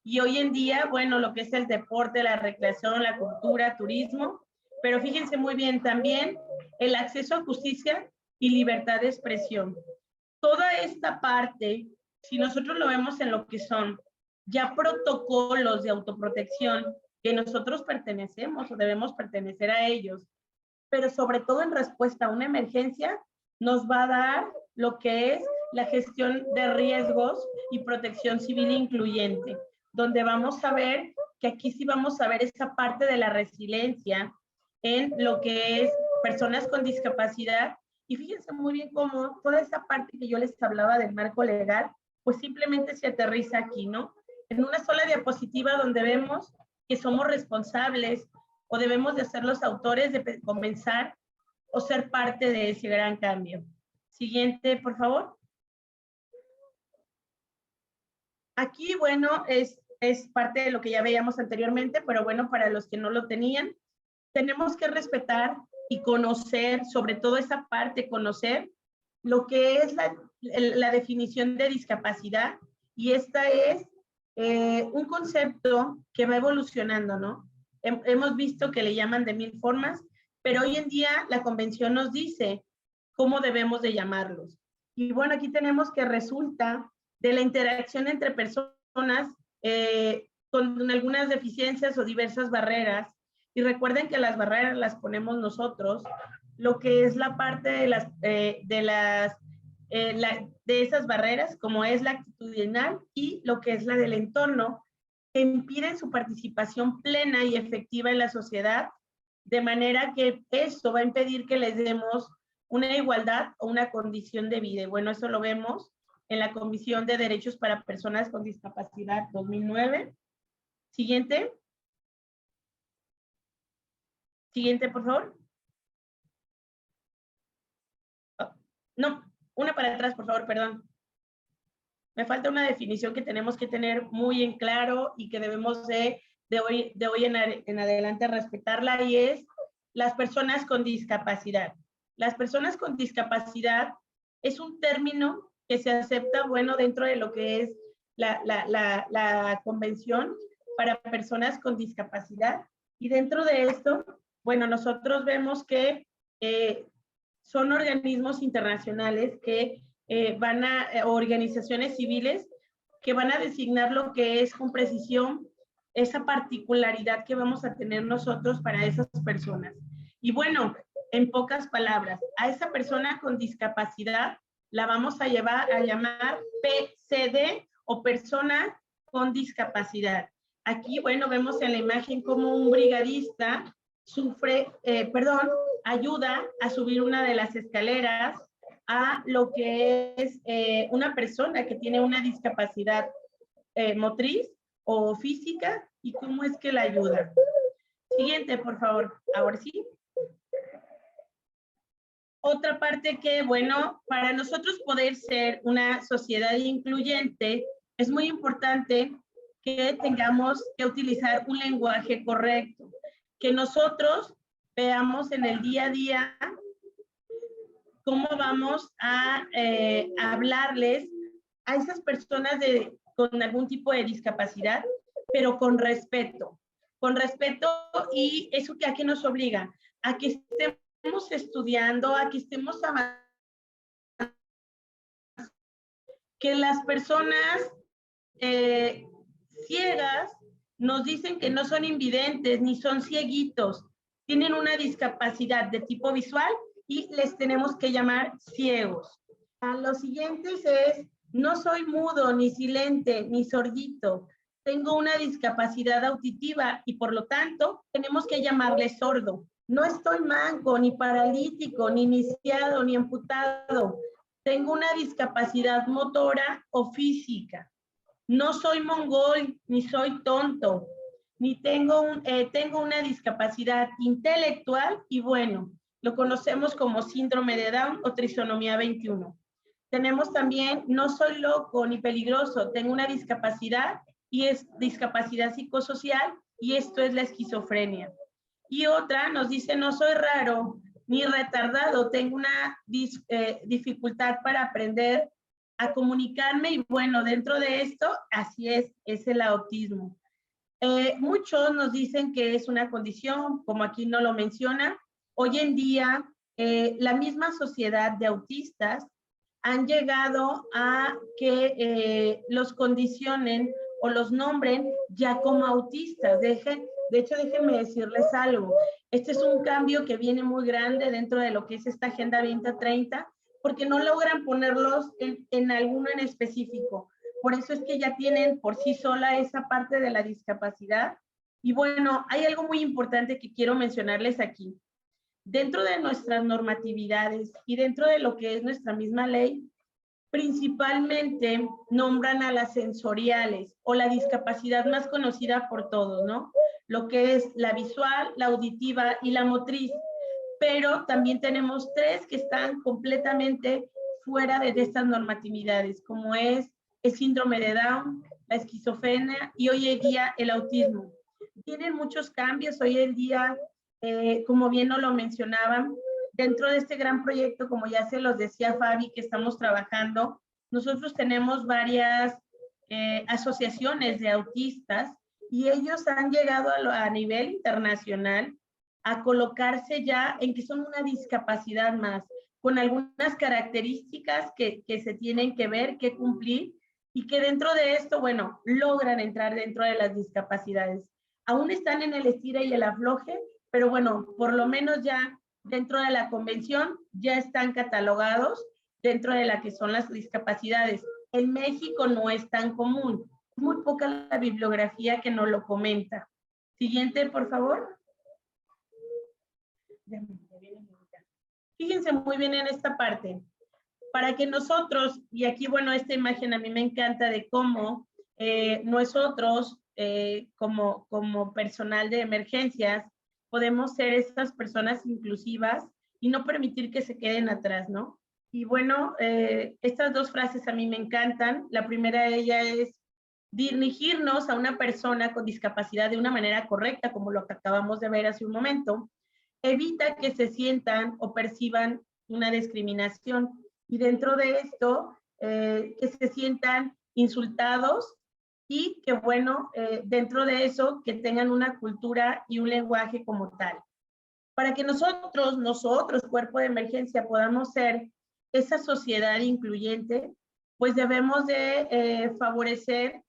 y hoy en día, bueno, lo que es el deporte, la recreación, la cultura, turismo, pero fíjense muy bien también el acceso a justicia y libertad de expresión. Toda esta parte, si nosotros lo vemos en lo que son ya protocolos de autoprotección, que nosotros pertenecemos o debemos pertenecer a ellos, pero sobre todo en respuesta a una emergencia, nos va a dar lo que es la gestión de riesgos y protección civil incluyente, donde vamos a ver que aquí sí vamos a ver esa parte de la resiliencia en lo que es personas con discapacidad. Y fíjense muy bien cómo toda esa parte que yo les hablaba del marco legal, pues simplemente se aterriza aquí, ¿no? En una sola diapositiva donde vemos que somos responsables o debemos de ser los autores de comenzar o ser parte de ese gran cambio. Siguiente, por favor. Aquí, bueno, es parte de lo que ya veíamos anteriormente, pero bueno, para los que no lo tenían, tenemos que respetar y conocer, sobre todo esa parte, conocer lo que es la definición de discapacidad, y esta es un concepto que va evolucionando, ¿no? Hemos visto que le llaman de 1000 formas, pero hoy en día la convención nos dice cómo debemos de llamarlos. Y bueno, aquí tenemos que resulta de la interacción entre personas con algunas deficiencias o diversas barreras. Y recuerden que las barreras las ponemos nosotros, lo que es la parte de esas barreras, como es la actitudinal y lo que es la del entorno, que impiden su participación plena y efectiva en la sociedad, de manera que esto va a impedir que les demos una igualdad o una condición de vida. Y bueno, eso lo vemos en la Comisión de Derechos para Personas con Discapacidad 2009. Siguiente. Siguiente, por favor. No, una para atrás, por favor, perdón. Me falta una definición que tenemos que tener muy en claro y que debemos de hoy en adelante respetarla, y es las personas con discapacidad. Las personas con discapacidad es un término que se acepta, bueno, dentro de lo que es la Convención para Personas con Discapacidad, Y dentro de esto, bueno, nosotros vemos que son organismos internacionales que organizaciones civiles que van a designar lo que es con precisión esa particularidad que vamos a tener nosotros para esas personas. Y bueno, en pocas palabras, a esa persona con discapacidad la vamos a llamar PCD o persona con discapacidad. Aquí, bueno, vemos en la imagen cómo un brigadista ayuda a subir una de las escaleras a lo que es una persona que tiene una discapacidad motriz o física y cómo es que la ayuda. Siguiente, por favor. Ahora sí. Otra parte que, bueno, para nosotros poder ser una sociedad incluyente, es muy importante que tengamos que utilizar un lenguaje correcto, que nosotros veamos en el día a día cómo vamos a hablarles a esas personas con algún tipo de discapacidad, pero con respeto. Con respeto, y eso que a qué nos obliga, a que estemos estudiando, a que estemos avanzando, que las personas ciegas nos dicen que no son invidentes ni son cieguitos, tienen una discapacidad de tipo visual y les tenemos que llamar ciegos. A los siguientes es, no soy mudo, ni silente, ni sordito, tengo una discapacidad auditiva y por lo tanto tenemos que llamarle sordo. No estoy manco, ni paralítico, ni lisiado, ni amputado, tengo una discapacidad motora o física. No soy mongol, ni soy tonto, ni tengo una discapacidad intelectual y bueno, lo conocemos como síndrome de Down o trisonomía 21. Tenemos también, no soy loco ni peligroso, tengo una discapacidad y es discapacidad psicosocial y esto es la esquizofrenia. Y otra nos dice, no soy raro ni retardado, tengo una dificultad para aprender a comunicarme y bueno, dentro de esto, así es el autismo. Muchos nos dicen que es una condición, como aquí no lo menciona. Hoy en día, la misma sociedad de autistas han llegado a que los condicionen o los nombren ya como autistas. De hecho, déjenme decirles algo. Este es un cambio que viene muy grande dentro de lo que es esta Agenda 2030, porque no logran ponerlos en alguno en específico. Por eso es que ya tienen por sí sola esa parte de la discapacidad. Y bueno, hay algo muy importante que quiero mencionarles aquí. Dentro de nuestras normatividades y dentro de lo que es nuestra misma ley, principalmente nombran a las sensoriales o la discapacidad más conocida por todos, ¿no? Lo que es la visual, la auditiva y la motriz. Pero también tenemos tres que están completamente fuera de estas normatividades, como es el síndrome de Down, la esquizofrenia y hoy en día el autismo. Tienen muchos cambios hoy en día, como bien nos lo mencionaban, dentro de este gran proyecto, como ya se los decía Fabi, que estamos trabajando, nosotros tenemos varias asociaciones de autistas y ellos han llegado a nivel internacional a colocarse ya en que son una discapacidad más, con algunas características que se tienen que ver, que cumplir, y que dentro de esto, bueno, logran entrar dentro de las discapacidades. Aún están en el estira y el afloje, pero bueno, por lo menos ya dentro de la convención ya están catalogados dentro de la que son las discapacidades. En México no es tan común, es muy poca la bibliografía que nos lo comenta. Siguiente, por favor. Fíjense muy bien en esta parte. Para que nosotros, y aquí, bueno, esta imagen a mí me encanta de cómo nosotros, como personal de emergencias, podemos ser estas personas inclusivas y no permitir que se queden atrás, ¿no? Y bueno, estas dos frases a mí me encantan. La primera de ellas es dirigirnos a una persona con discapacidad de una manera correcta, como lo que acabamos de ver hace un momento, evita que se sientan o perciban una discriminación. Y dentro de esto, que se sientan insultados y que bueno, dentro de eso, que tengan una cultura y un lenguaje como tal. Para que nosotros, cuerpo de emergencia, podamos ser esa sociedad incluyente, pues debemos de favorecer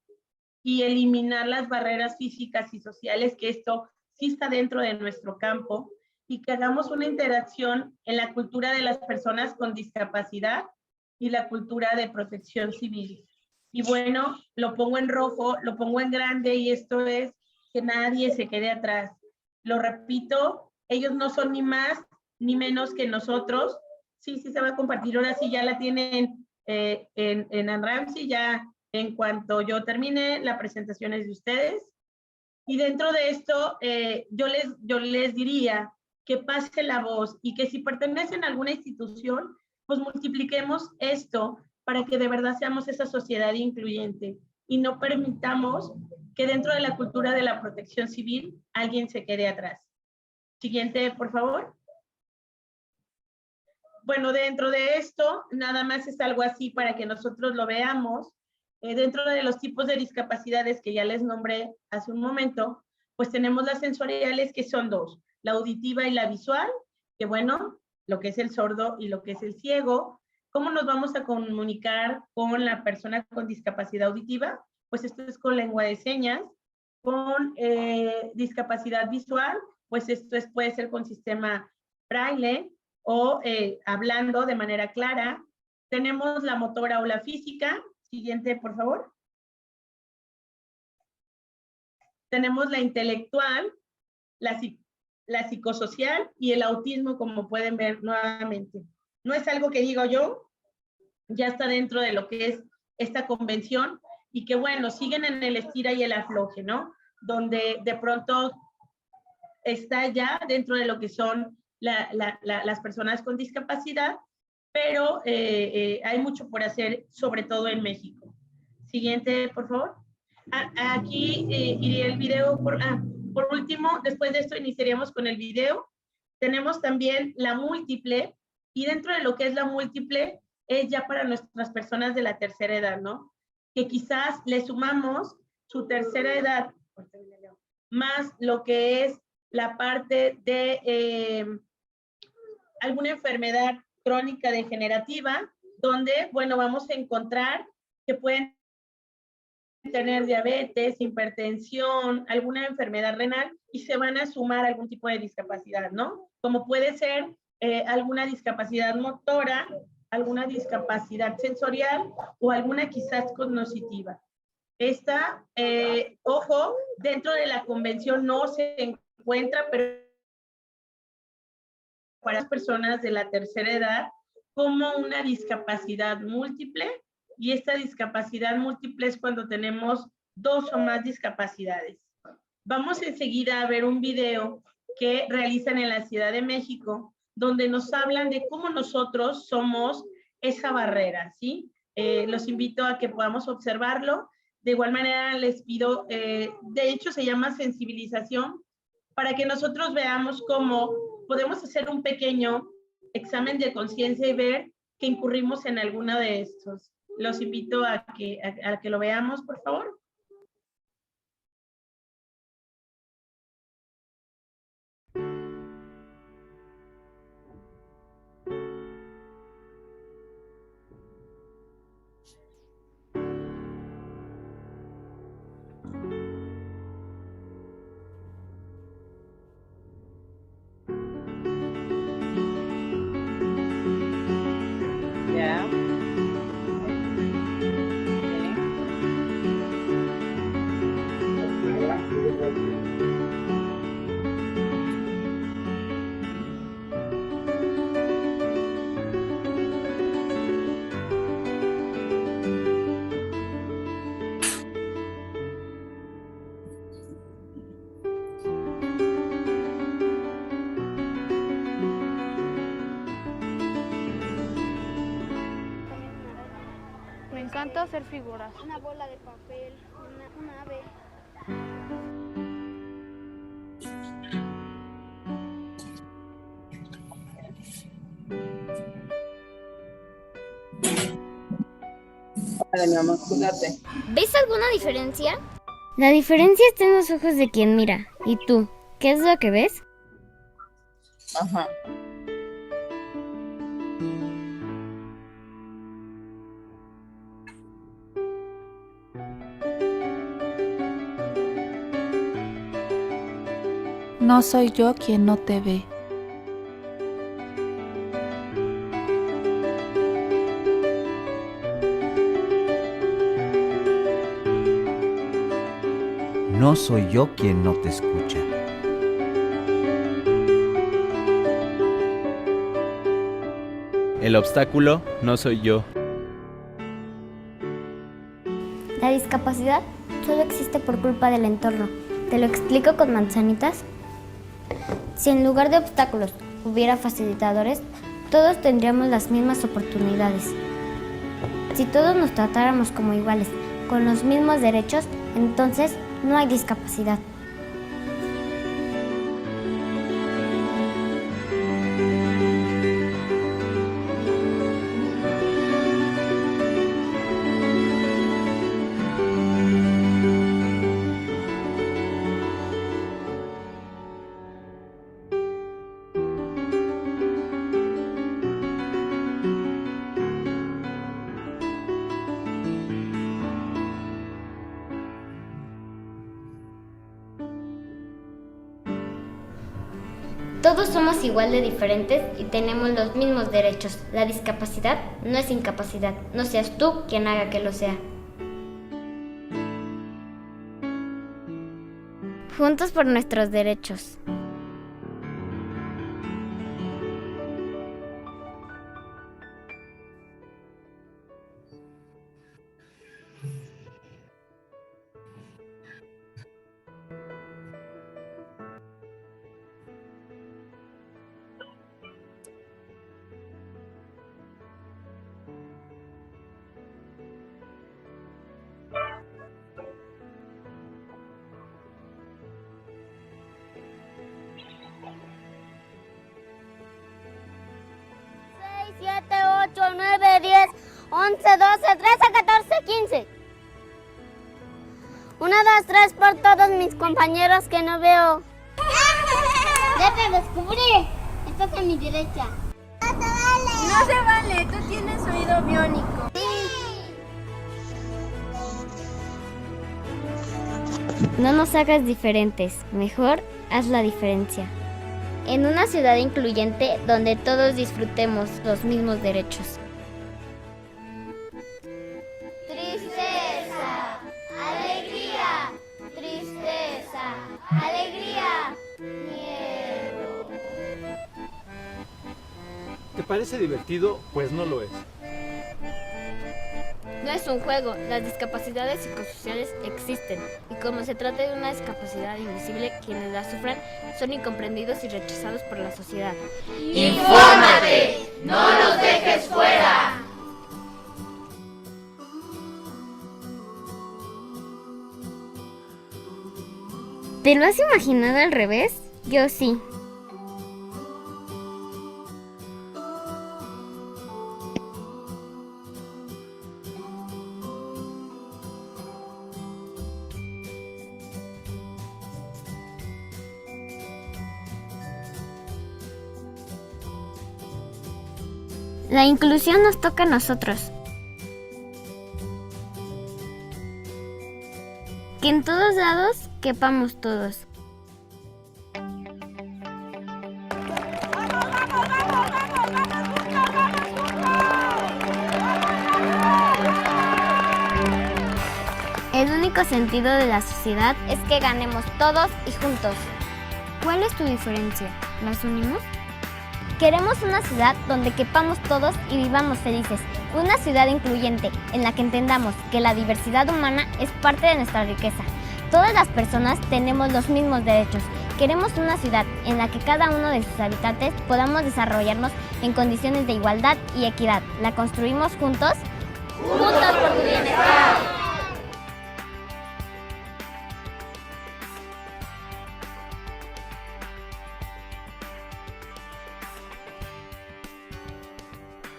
y eliminar las barreras físicas y sociales, que esto sí está dentro de nuestro campo, y que hagamos una interacción en la cultura de las personas con discapacidad y la cultura de protección civil. Y bueno, lo pongo en rojo, lo pongo en grande, y esto es que nadie se quede atrás. Lo repito, ellos no son ni más ni menos que nosotros. Sí, sí se va a compartir, ahora sí ya la tienen en Ramsey, ya en cuanto yo termine, la presentación es de ustedes. Y dentro de esto, yo les diría que pase la voz y que si pertenecen a alguna institución, pues multipliquemos esto para que de verdad seamos esa sociedad incluyente y no permitamos que dentro de la cultura de la protección civil alguien se quede atrás. Siguiente, por favor. Bueno, dentro de esto, nada más es algo así para que nosotros lo veamos. Dentro de los tipos de discapacidades que ya les nombré hace un momento, pues tenemos las sensoriales, que son dos, la auditiva y la visual, que bueno, lo que es el sordo y lo que es el ciego. ¿Cómo nos vamos a comunicar con la persona con discapacidad auditiva? Pues esto es con lengua de señas. Con discapacidad visual, pues esto puede ser con sistema braille o hablando de manera clara. Tenemos la motora o la física. Siguiente, por favor. Tenemos la intelectual, la psicosocial y el autismo, como pueden ver nuevamente. No es algo que digo yo, ya está dentro de lo que es esta convención, y que bueno, siguen en el estira y el afloje, ¿no? Donde de pronto está ya dentro de lo que son las personas con discapacidad, pero hay mucho por hacer, sobre todo en México. Siguiente, por favor. Aquí iría el video. Por último, después de esto iniciaríamos con el video. Tenemos también la múltiple, y dentro de lo que es la múltiple es ya para nuestras personas de la tercera edad, ¿no? Que quizás le sumamos su tercera edad, más lo que es la parte de alguna enfermedad crónica degenerativa, donde, bueno, vamos a encontrar que pueden tener diabetes, hipertensión, alguna enfermedad renal, y se van a sumar algún tipo de discapacidad, ¿no? Como puede ser alguna discapacidad motora, alguna discapacidad sensorial o alguna quizás cognitiva. Esta, ojo, dentro de la convención no se encuentra, pero para las personas de la tercera edad, como una discapacidad múltiple, y esta discapacidad múltiple es cuando tenemos dos o más discapacidades. Vamos enseguida a ver un video que realizan en la Ciudad de México, donde nos hablan de cómo nosotros somos esa barrera, ¿sí? Los invito a que podamos observarlo. De igual manera les pido, de hecho se llama sensibilización, para que nosotros veamos cómo podemos hacer un pequeño examen de conciencia y ver que incurrimos en alguno de estos. Los invito a que lo veamos, por favor. Ya. Me encanta hacer figuras. Una bola de papel, una ave. Vale, mi amor, cuídate. ¿Ves alguna diferencia? La diferencia está en los ojos de quien mira. ¿Y tú? ¿Qué es lo que ves? Ajá. No soy yo quien no te ve. No soy yo quien no te escucha. El obstáculo no soy yo. La discapacidad solo existe por culpa del entorno. ¿Te lo explico con manzanitas? Si en lugar de obstáculos hubiera facilitadores, todos tendríamos las mismas oportunidades. Si todos nos tratáramos como iguales, con los mismos derechos, entonces no hay discapacidad. Todos somos igual de diferentes y tenemos los mismos derechos. La discapacidad no es incapacidad. No seas tú quien haga que lo sea. Juntos por nuestros derechos. Siete, 8, 9, 10, 11, 12, 13, 14, 15. 1, 2, 3 por todos mis compañeros que no veo. Ya te descubrí. Estás a mi derecha. No se vale, tú tienes oído biónico. No nos hagas diferentes. Mejor haz la diferencia. En una ciudad incluyente donde todos disfrutemos los mismos derechos. Tristeza, alegría, tristeza, alegría, miedo. ¿Te parece divertido? Pues no lo es. No es un juego, las discapacidades psicosociales existen y como se trata de una discapacidad invisible, quienes la sufran son incomprendidos y rechazados por la sociedad. ¡Infórmate! ¡No los dejes fuera! ¿Te lo has imaginado al revés? Yo sí. La inclusión nos toca a nosotros. Que en todos lados quepamos todos. El único sentido de la sociedad es que ganemos todos y juntos. ¿Cuál es tu diferencia? ¿Las unimos? Queremos una ciudad donde quepamos todos y vivamos felices. Una ciudad incluyente en la que entendamos que la diversidad humana es parte de nuestra riqueza. Todas las personas tenemos los mismos derechos. Queremos una ciudad en la que cada uno de sus habitantes podamos desarrollarnos en condiciones de igualdad y equidad. ¿La construimos juntos? ¡Juntos por tu bienestar!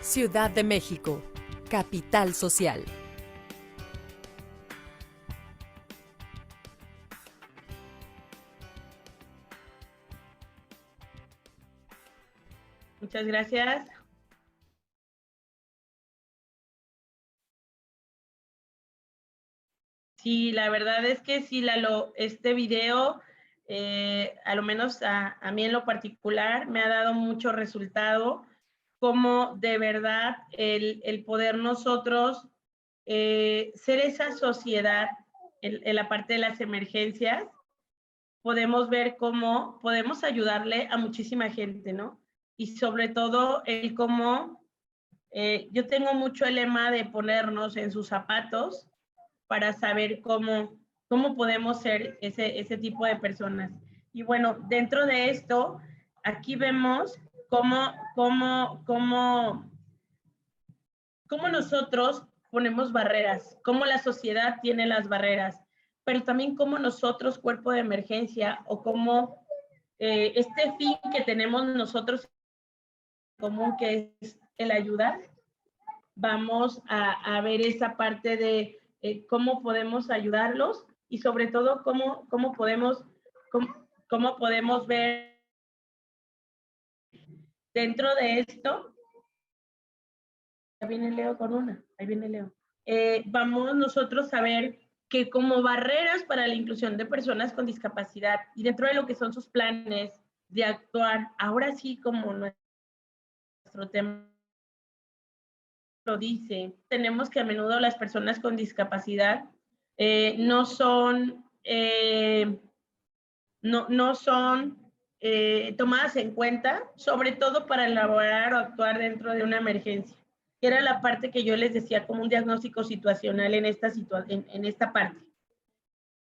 Ciudad de México, capital social. Muchas gracias. Sí, la verdad es que sí, Lalo, este video, a lo menos a mí en lo particular, me ha dado mucho resultado, como de verdad el poder nosotros ser esa sociedad en la parte de las emergencias, podemos ver cómo podemos ayudarle a muchísima gente, ¿no? Y sobre todo el cómo, yo tengo mucho el lema de ponernos en sus zapatos para saber cómo podemos ser ese tipo de personas. Y bueno, dentro de esto, aquí vemos cómo nosotros ponemos barreras, cómo la sociedad tiene las barreras, pero también cómo nosotros, cuerpo de emergencia, o cómo este fin que tenemos nosotros en común, que es el ayudar, vamos a ver esa parte de cómo podemos ayudarlos y sobre todo cómo podemos ver dentro de esto. Ahí viene Leo con una, ahí viene Leo. Vamos nosotros a ver que como barreras para la inclusión de personas con discapacidad y dentro de lo que son sus planes de actuar, ahora sí como nuestro tema lo dice, tenemos que a menudo las personas con discapacidad no son tomadas en cuenta, sobre todo para elaborar o actuar dentro de una emergencia, que era la parte que yo les decía como un diagnóstico situacional en esta parte.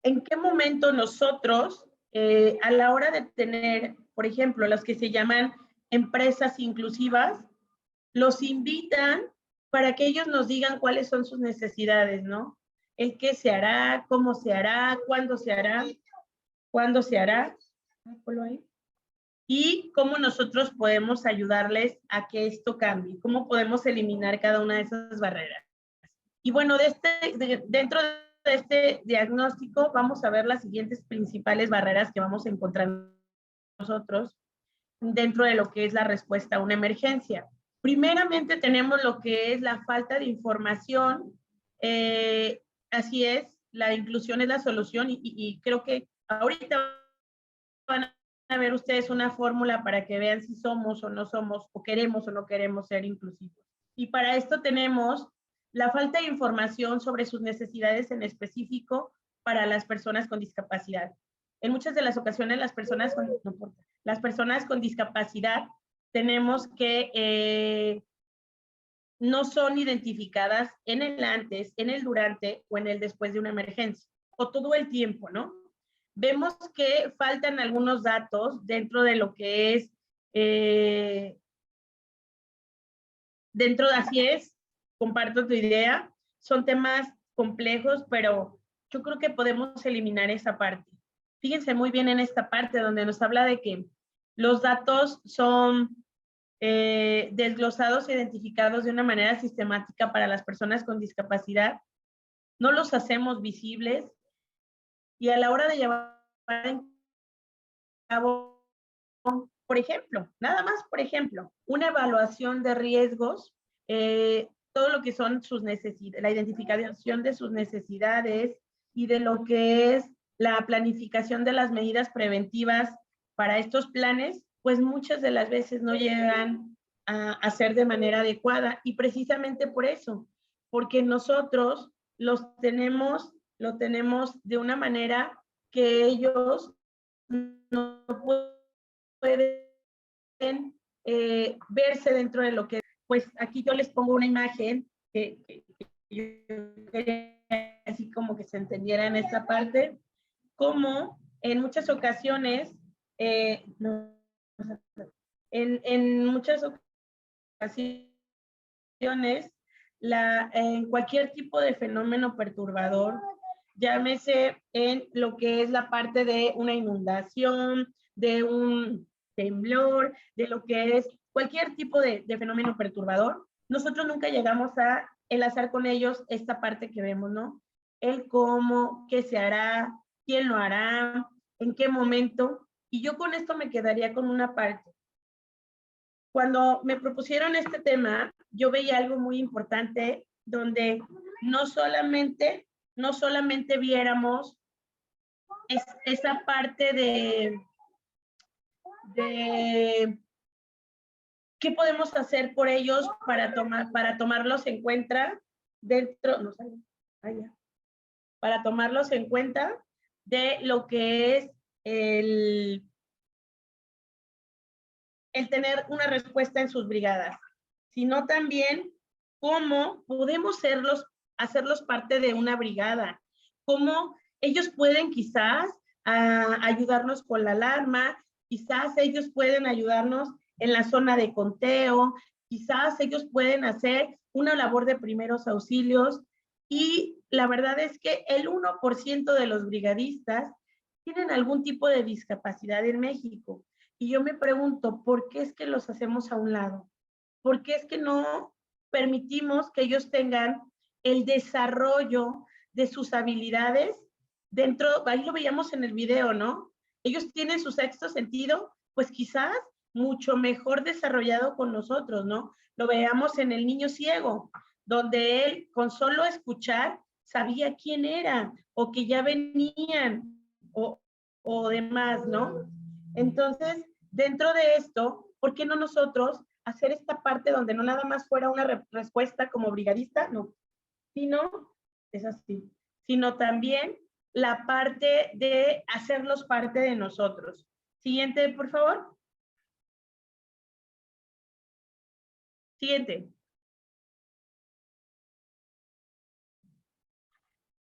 ¿En qué momento nosotros, a la hora de tener, por ejemplo, las que se llaman empresas inclusivas, los invitan para que ellos nos digan cuáles son sus necesidades, ¿no? El qué se hará, cómo se hará, cuándo se hará, y cómo nosotros podemos ayudarles a que esto cambie, cómo podemos eliminar cada una de esas barreras. Y bueno, dentro de este diagnóstico vamos a ver las siguientes principales barreras que vamos a encontrar nosotros dentro de lo que es la respuesta a una emergencia. Primeramente tenemos lo que es la falta de información, así es, la inclusión es la solución y creo que ahorita van a ver ustedes una fórmula para que vean si somos o no somos, o queremos o no queremos ser inclusivos. Y para esto tenemos la falta de información sobre sus necesidades en específico para las personas con discapacidad. En muchas de las ocasiones las personas con discapacidad tenemos que no son identificadas en el antes, en el durante o en el después de una emergencia, o todo el tiempo, ¿no? Vemos que faltan algunos datos dentro de lo que es, así es, comparto tu idea, son temas complejos, pero yo creo que podemos eliminar esa parte. Fíjense muy bien en esta parte donde nos habla de que los datos son desglosados e identificados de una manera sistemática para las personas con discapacidad, no los hacemos visibles y a la hora de llevar a cabo, por ejemplo, nada más, por ejemplo, una evaluación de riesgos, todo lo que son sus necesidades, la identificación de sus necesidades y de lo que es la planificación de las medidas preventivas para estos planes, pues muchas de las veces no llegan a hacer de manera adecuada y precisamente por eso, porque nosotros lo tenemos de una manera que ellos no pueden verse dentro de lo que, pues aquí yo les pongo una imagen que yo quería así como que se entendiera en esta parte, como en muchas ocasiones, en muchas ocasiones, en cualquier tipo de fenómeno perturbador, llámese en lo que es la parte de una inundación, de un temblor, de lo que es cualquier tipo de fenómeno perturbador, nosotros nunca llegamos a enlazar con ellos esta parte que vemos, ¿no? El cómo, qué se hará, quién lo hará, en qué momento, y yo con esto me quedaría con una parte. Cuando me propusieron este tema, yo veía algo muy importante donde no solamente viéramos esa parte de qué podemos hacer por ellos para tomarlos en cuenta dentro, para tomarlos en cuenta de lo que es el tener una respuesta en sus brigadas, sino también cómo podemos hacerlos parte de una brigada, cómo ellos pueden quizás ayudarnos con la alarma, quizás ellos pueden ayudarnos en la zona de conteo, quizás ellos pueden hacer una labor de primeros auxilios, y la verdad es que el 1% de los brigadistas tienen algún tipo de discapacidad en México. Y yo me pregunto, ¿por qué es que los hacemos a un lado? ¿Por qué es que no permitimos que ellos tengan el desarrollo de sus habilidades dentro? Ahí lo veíamos en el video, ¿no? Ellos tienen su sexto sentido, pues quizás mucho mejor desarrollado con nosotros, ¿no? Lo veamos en el niño ciego, donde él con solo escuchar sabía quién era, o que ya venían, o demás, ¿no? Entonces, dentro de esto, ¿por qué no nosotros hacer esta parte donde no nada más fuera una respuesta como brigadista? No, sino, es así, sino también la parte de hacerlos parte de nosotros. Siguiente, por favor. Siguiente.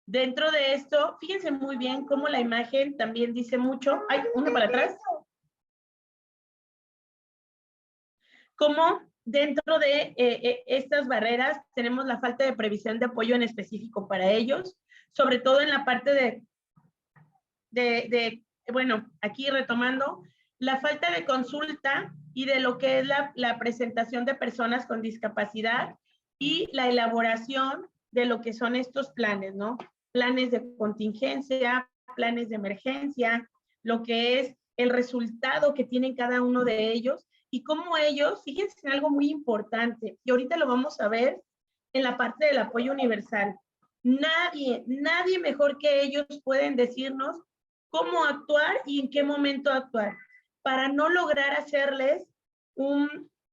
Dentro de esto, fíjense muy bien cómo la imagen también dice mucho. Ay, uno para atrás. Cómo dentro de estas barreras tenemos la falta de previsión de apoyo en específico para ellos, sobre todo en la parte bueno, aquí retomando, la falta de consulta y de lo que es la presentación de personas con discapacidad y la elaboración de lo que son estos planes, ¿no? Planes de contingencia, planes de emergencia, lo que es el resultado que tienen cada uno de ellos y cómo ellos, fíjense en algo muy importante, y ahorita lo vamos a ver en la parte del apoyo universal. Nadie mejor que ellos pueden decirnos cómo actuar y en qué momento actuar, para no lograr hacerles una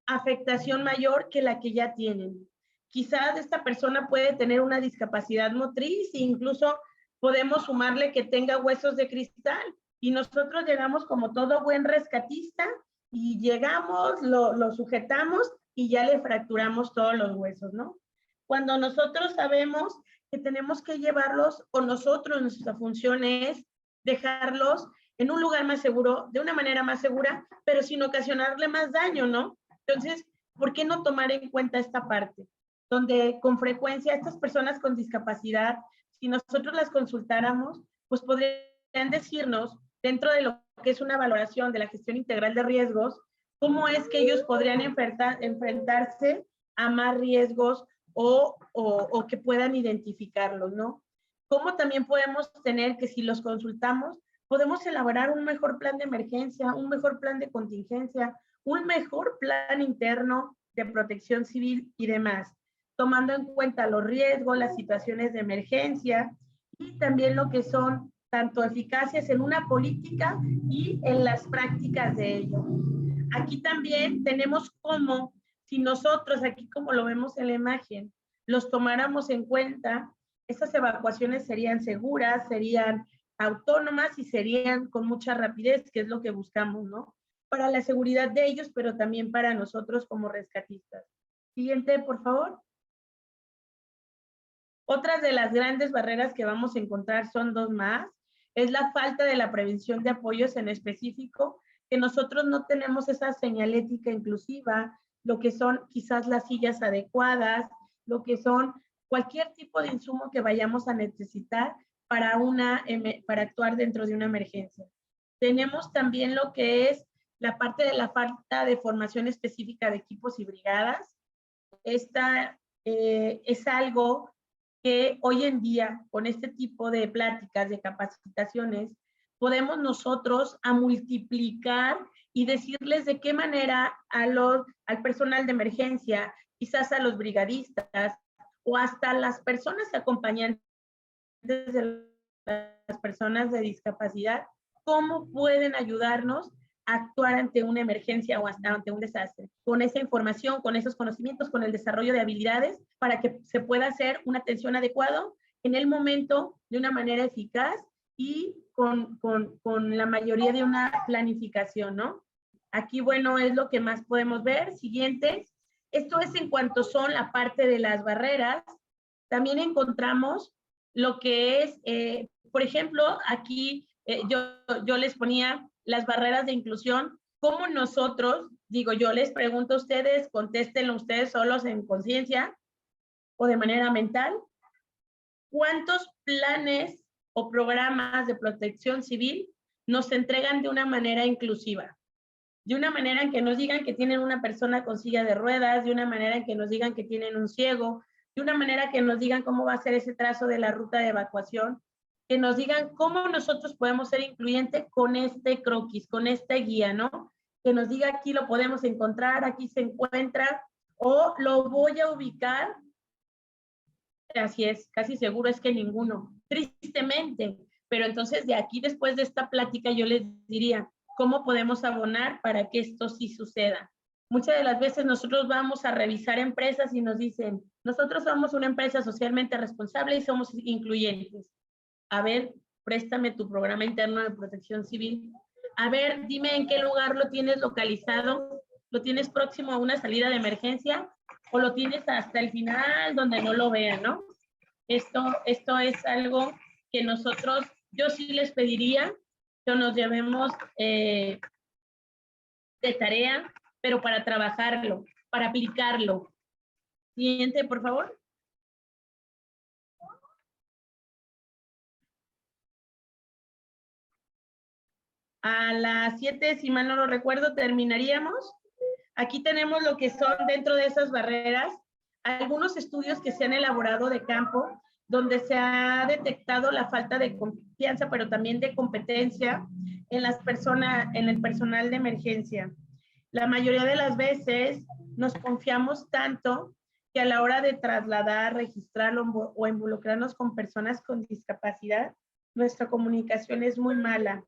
afectación mayor que la que ya tienen. Quizás esta persona puede tener una discapacidad motriz e incluso podemos sumarle que tenga huesos de cristal, y nosotros llegamos como todo buen rescatista y llegamos, lo sujetamos y ya le fracturamos todos los huesos, ¿no? Cuando nosotros sabemos que tenemos que llevarlos, o nosotros, nuestra función es dejarlos en un lugar más seguro, de una manera más segura, pero sin ocasionarle más daño, ¿no? Entonces, ¿por qué no tomar en cuenta esta parte? Donde con frecuencia estas personas con discapacidad, si nosotros las consultáramos, pues podrían decirnos, dentro de lo que es una valoración de la gestión integral de riesgos, cómo es que ellos podrían enfrentarse a más riesgos o que puedan identificarlos, ¿no? Cómo también podemos tener que, si los consultamos, podemos elaborar un mejor plan de emergencia, un mejor plan de contingencia, un mejor plan interno de protección civil y demás, tomando en cuenta los riesgos, las situaciones de emergencia y también lo que son tanto eficacias en una política y en las prácticas de ello. Aquí también tenemos cómo, si nosotros, aquí como lo vemos en la imagen, los tomáramos en cuenta, esas evacuaciones serían seguras, serían autónomas y serían con mucha rapidez, que es lo que buscamos, ¿no? Para la seguridad de ellos, pero también para nosotros como rescatistas. Siguiente, por favor. Otras de las grandes barreras que vamos a encontrar son dos más. Es la falta de la prevención de apoyos en específico, que nosotros no tenemos esa señalética inclusiva, lo que son quizás las sillas adecuadas, lo que son cualquier tipo de insumo que vayamos a necesitar para actuar dentro de una emergencia. Tenemos también lo que es la parte de la falta de formación específica de equipos y brigadas. Esta es algo que hoy en día, con este tipo de pláticas, de capacitaciones, podemos nosotros a multiplicar y decirles de qué manera al personal de emergencia, quizás a los brigadistas o hasta las personas acompañantes de las personas de discapacidad, cómo pueden ayudarnos a actuar ante una emergencia o hasta ante un desastre. Con esa información, con esos conocimientos, con el desarrollo de habilidades para que se pueda hacer una atención adecuada en el momento de una manera eficaz y con la mayoría de una planificación, ¿no? Aquí, bueno, es lo que más podemos ver. Siguiente. Esto es en cuanto son la parte de las barreras. También encontramos lo que es, por ejemplo, aquí yo les ponía las barreras de inclusión. ¿Cómo nosotros, digo, yo les pregunto a ustedes, contéstenlo ustedes solos en conciencia o de manera mental, ¿cuántos planes o programas de protección civil nos entregan de una manera inclusiva? De una manera en que nos digan que tienen una persona con silla de ruedas, de una manera en que nos digan que tienen un ciego, de una manera que nos digan cómo va a ser ese trazo de la ruta de evacuación, que nos digan cómo nosotros podemos ser incluyentes con este croquis, con esta guía, ¿no? Que nos diga aquí lo podemos encontrar, aquí se encuentra, o lo voy a ubicar. Así es, casi seguro es que ninguno, tristemente. Pero entonces de aquí, después de esta plática, yo les diría, ¿cómo podemos abonar para que esto sí suceda? Muchas de las veces nosotros vamos a revisar empresas y nos dicen, nosotros somos una empresa socialmente responsable y somos incluyentes. A ver, préstame tu programa interno de protección civil. A ver, dime en qué lugar lo tienes localizado. ¿Lo tienes próximo a una salida de emergencia? ¿O lo tienes hasta el final donde no lo vean, no? Esto es algo que nosotros, yo sí les pediría que nos llevemos de tarea, pero para trabajarlo, para aplicarlo. Siguiente, por favor. A las 7, si mal no lo recuerdo, terminaríamos. Aquí tenemos lo que son dentro de esas barreras, algunos estudios que se han elaborado de campo, donde se ha detectado la falta de confianza, pero también de competencia en las personas, en el personal de emergencia. La mayoría de las veces nos confiamos tanto que a la hora de trasladar, registrar o involucrarnos con personas con discapacidad, nuestra comunicación es muy mala.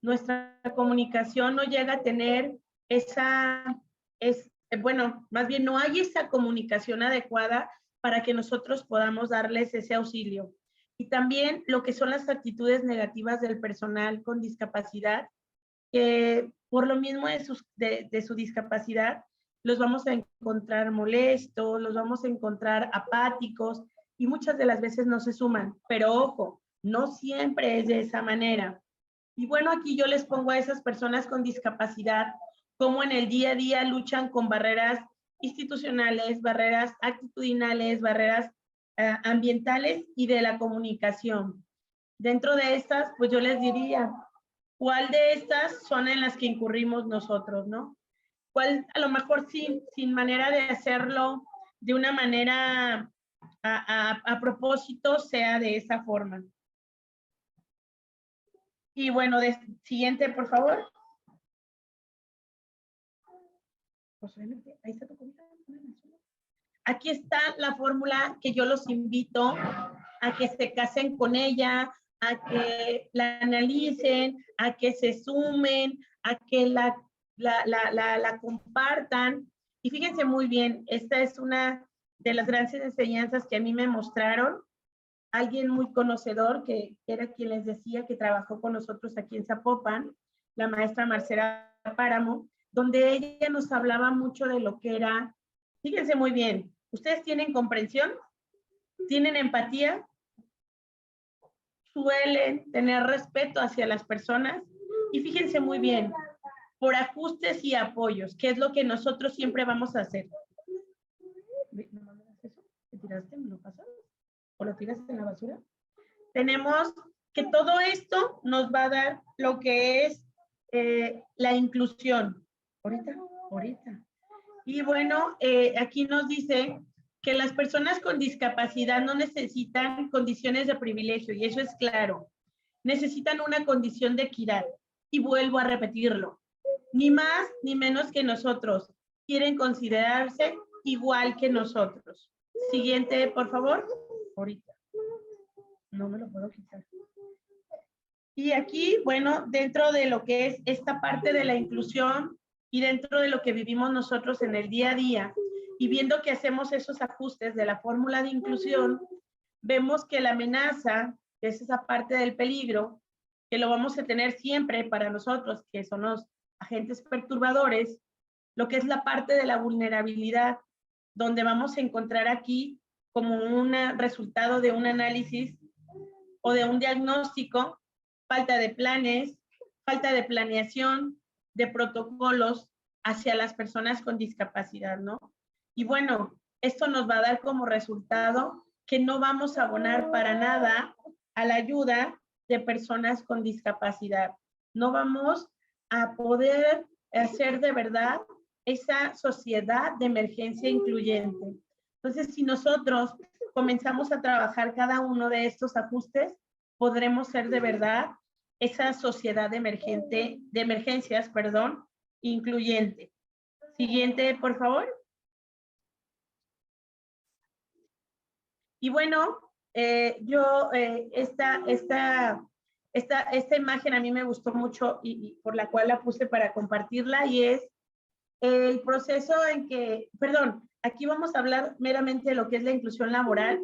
Nuestra comunicación no llega a tener bueno, más bien no hay esa comunicación adecuada para que nosotros podamos darles ese auxilio. Y también lo que son las actitudes negativas del personal con discapacidad, que por lo mismo de su discapacidad, los vamos a encontrar molestos, los vamos a encontrar apáticos y muchas de las veces no se suman. Pero ojo, no siempre es de esa manera. Y bueno, aquí yo les pongo a esas personas con discapacidad cómo en el día a día luchan con barreras institucionales, barreras actitudinales, barreras ambientales y de la comunicación. Dentro de estas, pues yo les diría, ¿cuál de estas son en las que incurrimos nosotros, no? ¿Cuál a lo mejor sin manera de hacerlo de una manera a propósito sea de esa forma? Y bueno, siguiente, por favor. Ahí está tu comida. Aquí está la fórmula que yo los invito a que se casen con ella, a que la analicen, a que se sumen, a que la compartan. Y fíjense muy bien, esta es una de las grandes enseñanzas que a mí me mostraron. Alguien muy conocedor, que era quien les decía que trabajó con nosotros aquí en Zapopan, la maestra Marcela Páramo, donde ella nos hablaba mucho de lo que era, fíjense muy bien, ¿ustedes tienen comprensión? ¿Tienen empatía? ¿Suelen tener respeto hacia las personas? Y fíjense muy bien, por ajustes y apoyos, que es lo que nosotros siempre vamos a hacer. ¿No me das eso? ¿Te tiraste? ¿Me lo pasas? ¿O lo tiras en la basura? Tenemos que todo esto nos va a dar lo que es la inclusión. Ahorita. Y bueno, aquí nos dice que las personas con discapacidad no necesitan condiciones de privilegio, y eso es claro. Necesitan una condición de equidad. Y vuelvo a repetirlo. ni más ni menos que nosotros. Quieren considerarse igual que nosotros. Siguiente, por favor. Ahorita. No me lo puedo quitar. Y aquí, bueno, dentro de lo que es esta parte de la inclusión y dentro de lo que vivimos nosotros en el día a día, y viendo que hacemos esos ajustes de la fórmula de inclusión, vemos que la amenaza, que es esa parte del peligro, que lo vamos a tener siempre para nosotros, que son los agentes perturbadores, lo que es la parte de la vulnerabilidad, donde vamos a encontrar aquí como un resultado de un análisis o de un diagnóstico, falta de planes, falta de planeación, de protocolos hacia las personas con discapacidad, ¿no? Y bueno, esto nos va a dar como resultado que no vamos a abonar para nada a la ayuda de personas con discapacidad. No vamos a poder hacer de verdad esa sociedad de emergencia incluyente. Entonces, si nosotros comenzamos a trabajar cada uno de estos ajustes, podremos ser de verdad esa sociedad de emergencias, incluyente. Siguiente, por favor. Y bueno, esta imagen a mí me gustó mucho y por la cual la puse para compartirla, y es el proceso en que, aquí vamos a hablar meramente de lo que es la inclusión laboral.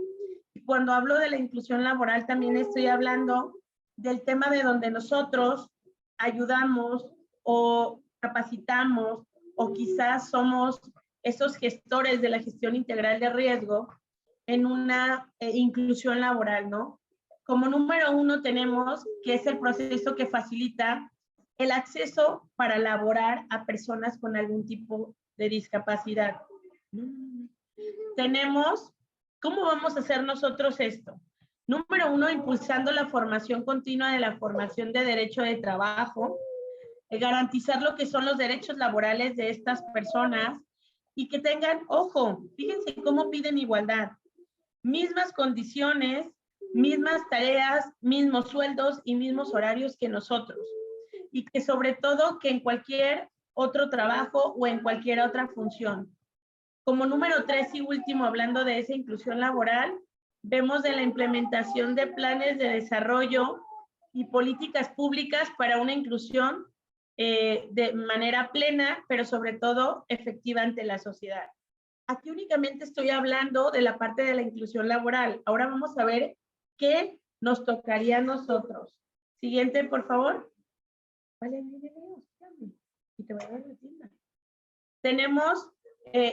Y cuando hablo de la inclusión laboral también estoy hablando del tema de donde nosotros ayudamos o capacitamos o quizás somos esos gestores de la gestión integral de riesgo en una inclusión laboral, ¿no? Como número uno tenemos que es el proceso que facilita el acceso para laborar a personas con algún tipo de discapacidad. Tenemos, ¿cómo vamos a hacer nosotros esto? Número uno, impulsando la formación continua de la formación de derecho de trabajo, garantizar lo que son los derechos laborales de estas personas y que tengan, ojo, fíjense cómo piden igualdad, mismas condiciones, mismas tareas, mismos sueldos y mismos horarios que nosotros. Y que sobre todo que en cualquier otro trabajo o en cualquier otra función. Como número 3 y último, hablando de esa inclusión laboral, vemos de la implementación de planes de desarrollo y políticas públicas para una inclusión de manera plena, pero sobre todo efectiva ante la sociedad. Aquí únicamente estoy hablando de la parte de la inclusión laboral. Ahora vamos a ver qué nos tocaría a nosotros. Siguiente, por favor. Y te voy a dar la tienda. Tenemos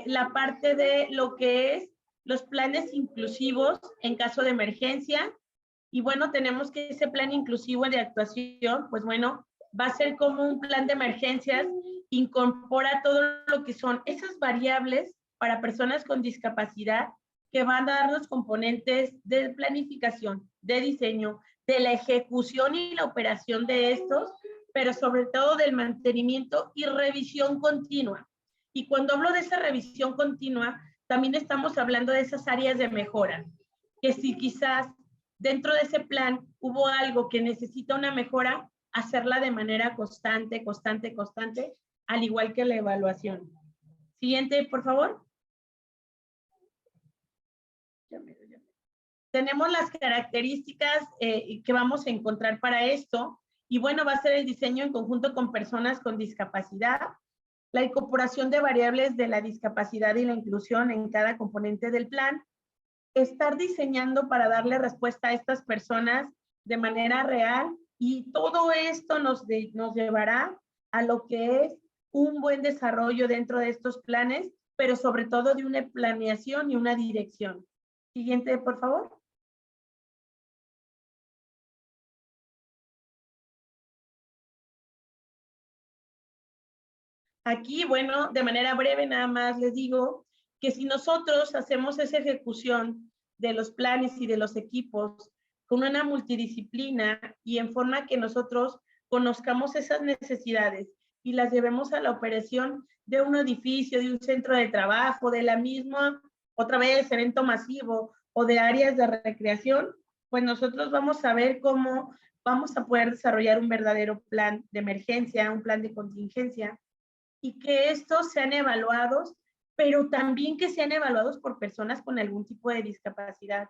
la parte de lo que es los planes inclusivos en caso de emergencia. Y bueno, tenemos que ese plan inclusivo de actuación, pues bueno, va a ser como un plan de emergencias, incorpora todo lo que son esas variables para personas con discapacidad que van a dar los componentes de planificación, de diseño, de la ejecución y la operación de estos, pero sobre todo del mantenimiento y revisión continua. Y cuando hablo de esa revisión continua, también estamos hablando de esas áreas de mejora, que si quizás dentro de ese plan hubo algo que necesita una mejora, hacerla de manera constante, al igual que la evaluación. Siguiente, por favor. Tenemos las características que vamos a encontrar para esto. Y bueno, va a ser el diseño en conjunto con personas con discapacidad, la incorporación de variables de la discapacidad y la inclusión en cada componente del plan, estar diseñando para darle respuesta a estas personas de manera real, y todo esto nos llevará a lo que es un buen desarrollo dentro de estos planes, pero sobre todo de una planeación y una dirección. Siguiente, por favor. Aquí, bueno, de manera breve nada más les digo que si nosotros hacemos esa ejecución de los planes y de los equipos con una multidisciplina y en forma que nosotros conozcamos esas necesidades y las llevemos a la operación de un edificio, de un centro de trabajo, de la misma, otra vez, evento masivo o de áreas de recreación, pues nosotros vamos a ver cómo vamos a poder desarrollar un verdadero plan de emergencia, un plan de contingencia, y que estos sean evaluados, pero también que sean evaluados por personas con algún tipo de discapacidad.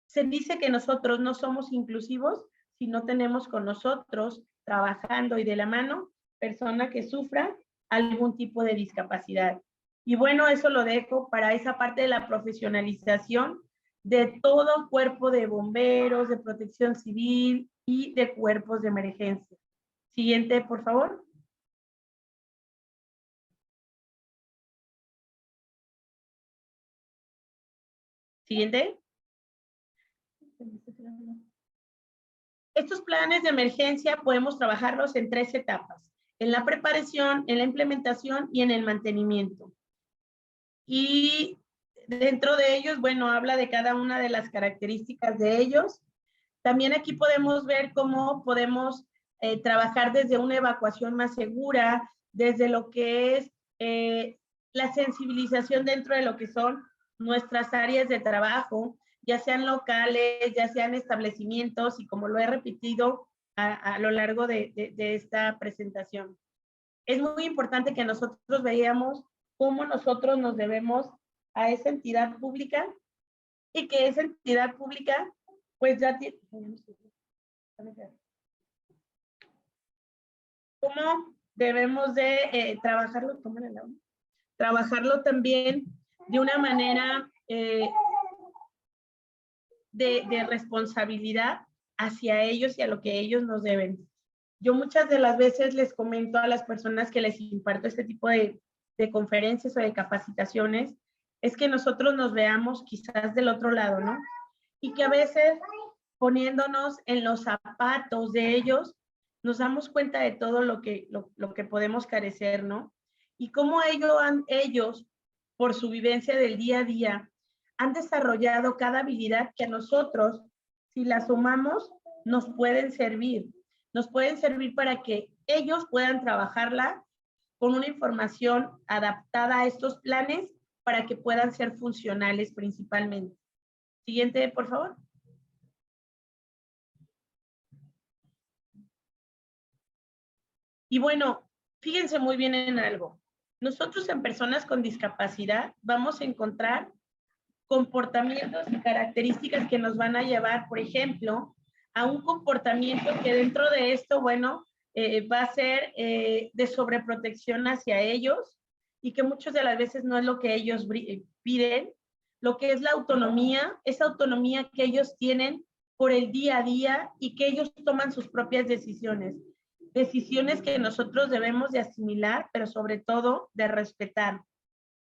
Se dice que nosotros no somos inclusivos si no tenemos con nosotros, trabajando y de la mano, persona que sufra algún tipo de discapacidad. Y bueno, eso lo dejo para esa parte de la profesionalización de todo cuerpo de bomberos, de protección civil y de cuerpos de emergencia. Siguiente, por favor. Siguiente. Estos planes de emergencia podemos trabajarlos en 3 etapas: en la preparación, en la implementación y en el mantenimiento. Y dentro de ellos, bueno, habla de cada una de las características de ellos. También aquí podemos ver cómo podemos trabajar desde una evacuación más segura, desde lo que es la sensibilización dentro de lo que son nuestras áreas de trabajo, ya sean locales, ya sean establecimientos, y como lo he repetido a lo largo de esta presentación. Es muy importante que nosotros veamos cómo nosotros nos debemos a esa entidad pública y que esa entidad pública pues ya tiene... ¿Cómo debemos de trabajarlo? Trabajarlo también de una manera de responsabilidad hacia ellos y a lo que ellos nos deben. Yo muchas de las veces les comento a las personas que les imparto este tipo de conferencias o de capacitaciones, es que nosotros nos veamos quizás del otro lado, ¿no? Y que a veces poniéndonos en los zapatos de ellos, nos damos cuenta de todo lo que podemos carecer, ¿no? Y cómo ellos, por su vivencia del día a día, han desarrollado cada habilidad que a nosotros, si la sumamos, nos pueden servir. Nos pueden servir para que ellos puedan trabajarla con una información adaptada a estos planes para que puedan ser funcionales principalmente. Siguiente, por favor. Y bueno, fíjense muy bien en algo. Nosotros en personas con discapacidad vamos a encontrar comportamientos y características que nos van a llevar, por ejemplo, a un comportamiento que dentro de esto, bueno, va a ser de sobreprotección hacia ellos y que muchas de las veces no es lo que ellos piden, lo que es la autonomía, esa autonomía que ellos tienen por el día a día y que ellos toman sus propias decisiones. Decisiones que nosotros debemos de asimilar, pero sobre todo de respetar.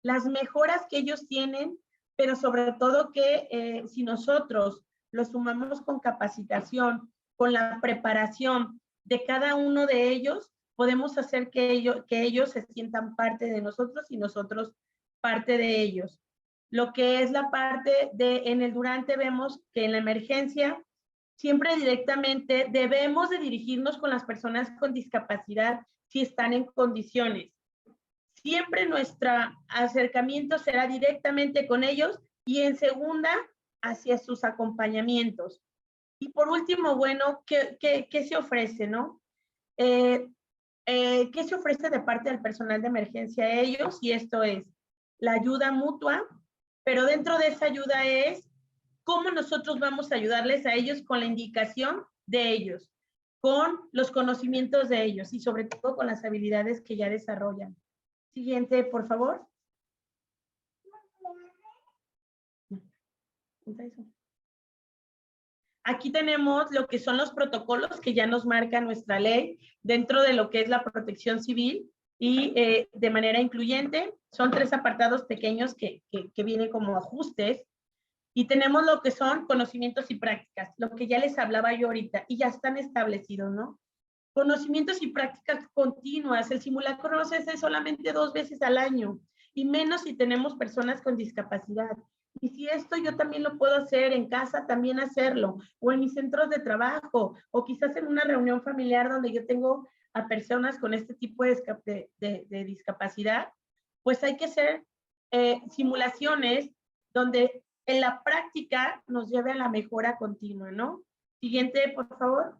Las mejoras que ellos tienen, pero sobre todo que si nosotros lo sumamos con capacitación, con la preparación de cada uno de ellos, podemos hacer que ellos se sientan parte de nosotros y nosotros parte de ellos. Lo que es la parte en el durante, vemos que en la emergencia siempre directamente debemos de dirigirnos con las personas con discapacidad si están en condiciones. Siempre nuestro acercamiento será directamente con ellos y en segunda hacia sus acompañamientos. Y por último, bueno, ¿qué se ofrece, no? ¿Qué se ofrece de parte del personal de emergencia a ellos? Y esto es la ayuda mutua, pero dentro de esa ayuda es cómo nosotros vamos a ayudarles a ellos con la indicación de ellos, con los conocimientos de ellos y sobre todo con las habilidades que ya desarrollan. Siguiente, por favor. Aquí tenemos lo que son los protocolos que ya nos marca nuestra ley dentro de lo que es la protección civil y de manera incluyente. Son 3 apartados pequeños que vienen como ajustes. Y tenemos lo que son conocimientos y prácticas, lo que ya les hablaba yo ahorita, y ya están establecidos, ¿no? Conocimientos y prácticas continuas. El simulacro no se hace solamente 2 veces al año, y menos si tenemos personas con discapacidad. Y si esto yo también lo puedo hacer en casa, también hacerlo, o en mis centros de trabajo, o quizás en una reunión familiar donde yo tengo a personas con este tipo de discapacidad, pues hay que hacer simulaciones donde en la práctica nos lleve a la mejora continua, ¿no? Siguiente, por favor.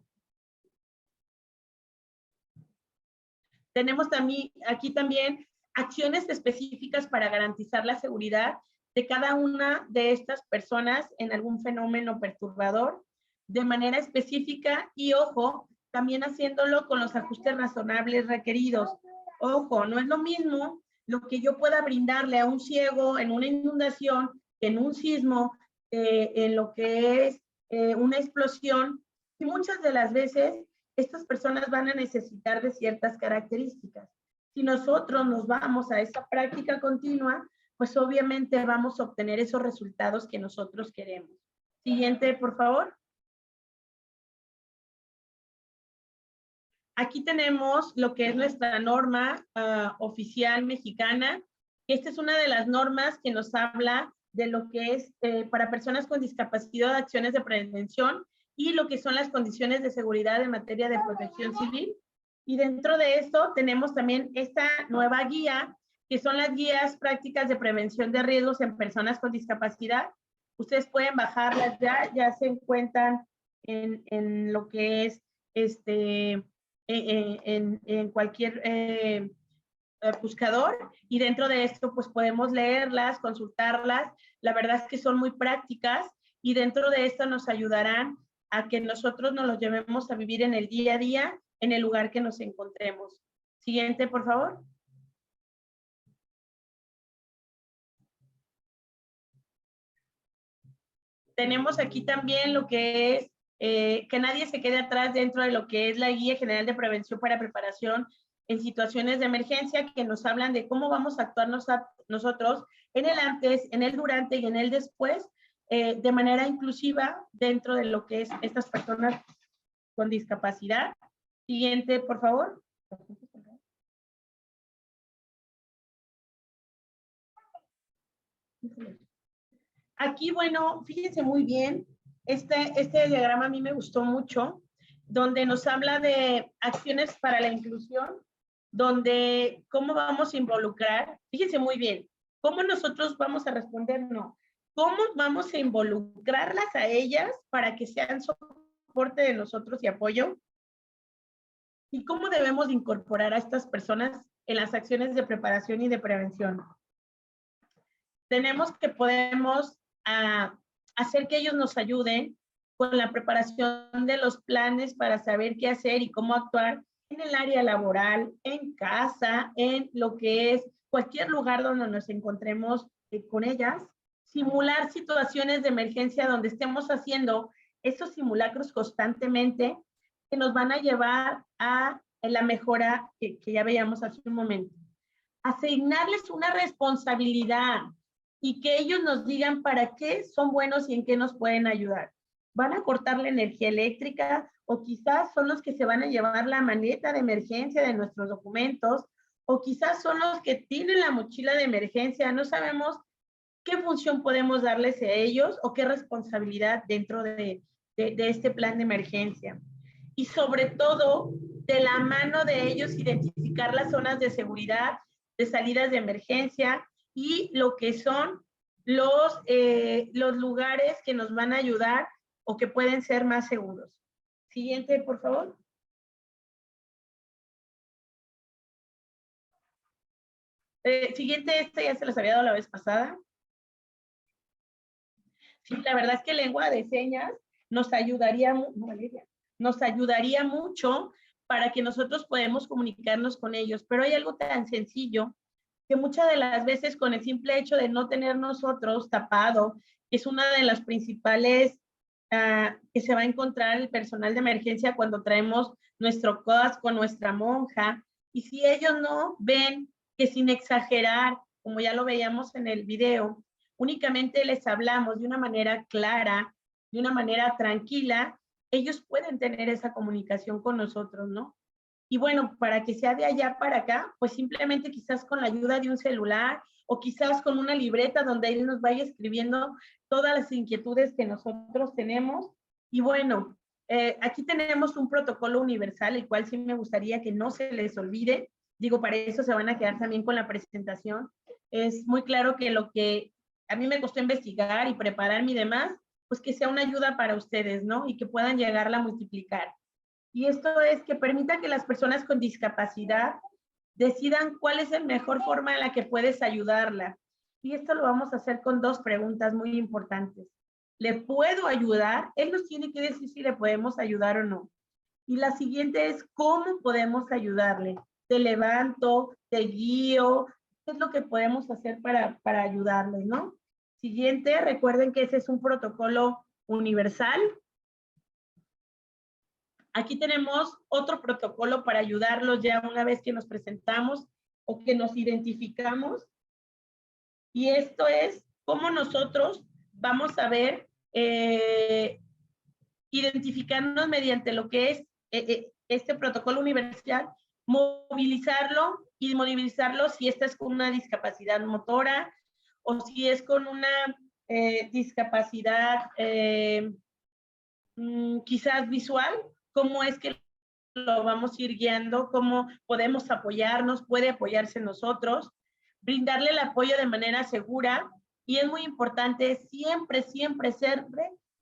Tenemos también, aquí también acciones específicas para garantizar la seguridad de cada una de estas personas en algún fenómeno perturbador de manera específica y, ojo, también haciéndolo con los ajustes razonables requeridos. Ojo, no es lo mismo lo que yo pueda brindarle a un ciego en una inundación, en un sismo, en lo que es una explosión, y muchas de las veces estas personas van a necesitar de ciertas características. Si nosotros nos vamos a esa práctica continua, pues obviamente vamos a obtener esos resultados que nosotros queremos. Siguiente, por favor. Aquí tenemos lo que es nuestra norma oficial mexicana. Esta es una de las normas que nos habla de lo que es para personas con discapacidad, acciones de prevención y lo que son las condiciones de seguridad en materia de protección civil. Y dentro de esto tenemos también esta nueva guía, que son las guías prácticas de prevención de riesgos en personas con discapacidad. Ustedes pueden bajarlas ya se encuentran en lo que es en cualquier buscador, y dentro de esto pues podemos leerlas, consultarlas. La verdad es que son muy prácticas y dentro de esto nos ayudarán a que nosotros nos los llevemos a vivir en el día a día, en el lugar que nos encontremos. Siguiente, por favor. Tenemos aquí también lo que es que nadie se quede atrás dentro de lo que es la Guía General de Prevención para Preparación en Situaciones de Emergencia, que nos hablan de cómo vamos a actuar nosotros en el antes, en el durante y en el después, de manera inclusiva dentro de lo que es estas personas con discapacidad. Siguiente, por favor. Aquí, bueno, fíjense muy bien, este diagrama a mí me gustó mucho, donde nos habla de acciones para la inclusión, donde cómo vamos a involucrar, fíjense muy bien, cómo nosotros vamos a responder, no, cómo vamos a involucrarlas a ellas para que sean soporte de nosotros y apoyo, y cómo debemos incorporar a estas personas en las acciones de preparación y de prevención. Tenemos que podemos hacer que ellos nos ayuden con la preparación de los planes para saber qué hacer y cómo actuar en el área laboral, en casa, en lo que es cualquier lugar donde nos encontremos con ellas. Simular situaciones de emergencia donde estemos haciendo esos simulacros constantemente que nos van a llevar a la mejora que ya veíamos hace un momento. Asignarles una responsabilidad y que ellos nos digan para qué son buenos y en qué nos pueden ayudar. ¿Van a cortar la energía eléctrica? O quizás son los que se van a llevar la maleta de emergencia de nuestros documentos, o quizás son los que tienen la mochila de emergencia. No sabemos qué función podemos darles a ellos o qué responsabilidad dentro de este plan de emergencia. Y sobre todo, de la mano de ellos, identificar las zonas de seguridad, de salidas de emergencia, y lo que son los lugares que nos van a ayudar o que pueden ser más seguros. Siguiente, por favor. Siguiente, ya se los había dado la vez pasada. Sí, la verdad es que lengua de señas nos ayudaría mucho para que nosotros podamos comunicarnos con ellos, pero hay algo tan sencillo que muchas de las veces con el simple hecho de no tener nosotros tapado, que es una de las principales que se va a encontrar el personal de emergencia cuando traemos nuestro casco, nuestra monja, y si ellos no ven que sin exagerar, como ya lo veíamos en el video, únicamente les hablamos de una manera clara, de una manera tranquila, ellos pueden tener esa comunicación con nosotros, ¿no? Y bueno, para que sea de allá para acá, pues simplemente quizás con la ayuda de un celular o quizás con una libreta donde él nos vaya escribiendo todas las inquietudes que nosotros tenemos. Y bueno, aquí tenemos un protocolo universal, el cual sí me gustaría que no se les olvide. Digo, para eso se van a quedar también con la presentación. Es muy claro que lo que a mí me costó investigar y prepararme y demás, pues que sea una ayuda para ustedes, ¿no? Y que puedan llegarla a multiplicar. Y esto es que permita que las personas con discapacidad decidan cuál es la mejor forma en la que puedes ayudarla. Y esto lo vamos a hacer con 2 preguntas muy importantes. ¿Le puedo ayudar? Él nos tiene que decir si le podemos ayudar o no. Y la siguiente es, ¿cómo podemos ayudarle? Te levanto, te guío, ¿qué es lo que podemos hacer para ayudarle, no? Siguiente, recuerden que ese es un protocolo universal. Aquí tenemos otro protocolo para ayudarlos ya una vez que nos presentamos o que nos identificamos. Y esto es cómo nosotros vamos a ver, identificarnos mediante lo que es este protocolo universal, movilizarlo y movilizarlo si esta es con una discapacidad motora o si es con una discapacidad quizás visual, cómo es que lo vamos a ir guiando, cómo podemos apoyarnos, puede apoyarse en nosotros, brindarle el apoyo de manera segura, y es muy importante siempre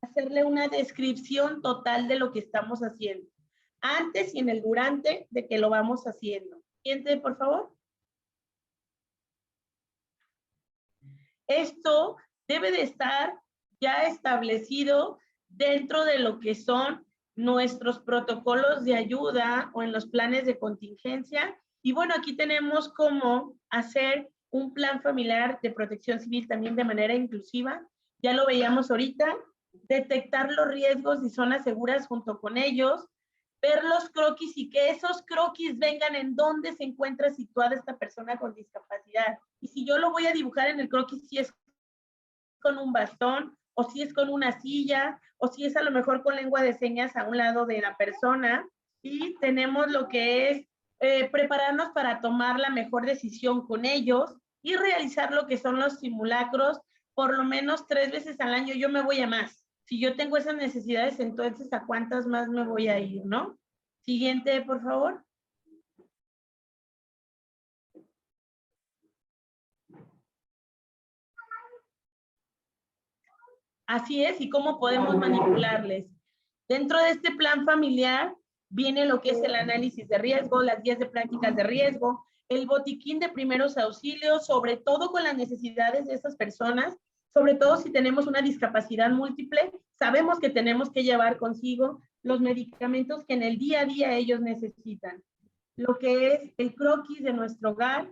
hacerle una descripción total de lo que estamos haciendo, antes y en el durante de que lo vamos haciendo. Siguiente, por favor. Esto debe de estar ya establecido dentro de lo que son nuestros protocolos de ayuda o en los planes de contingencia. Y bueno, aquí tenemos cómo hacer un plan familiar de protección civil también de manera inclusiva. Ya lo veíamos ahorita. Detectar los riesgos y zonas seguras junto con ellos. Ver los croquis y que esos croquis vengan en dónde se encuentra situada esta persona con discapacidad. Y si yo lo voy a dibujar en el croquis, si es con un bastón, o si es con una silla, o si es a lo mejor con lengua de señas a un lado de la persona. Y tenemos lo que es prepararnos para tomar la mejor decisión con ellos y realizar lo que son los simulacros por lo menos 3 veces al año. Yo me voy a más. Si yo tengo esas necesidades, entonces ¿a cuántas más me voy a ir, no? Siguiente, por favor. Así es, y cómo podemos manipularles. Dentro de este plan familiar viene lo que es el análisis de riesgo, las guías de prácticas de riesgo, el botiquín de primeros auxilios, sobre todo con las necesidades de esas personas, sobre todo si tenemos una discapacidad múltiple, sabemos que tenemos que llevar consigo los medicamentos que en el día a día ellos necesitan. Lo que es el croquis de nuestro hogar,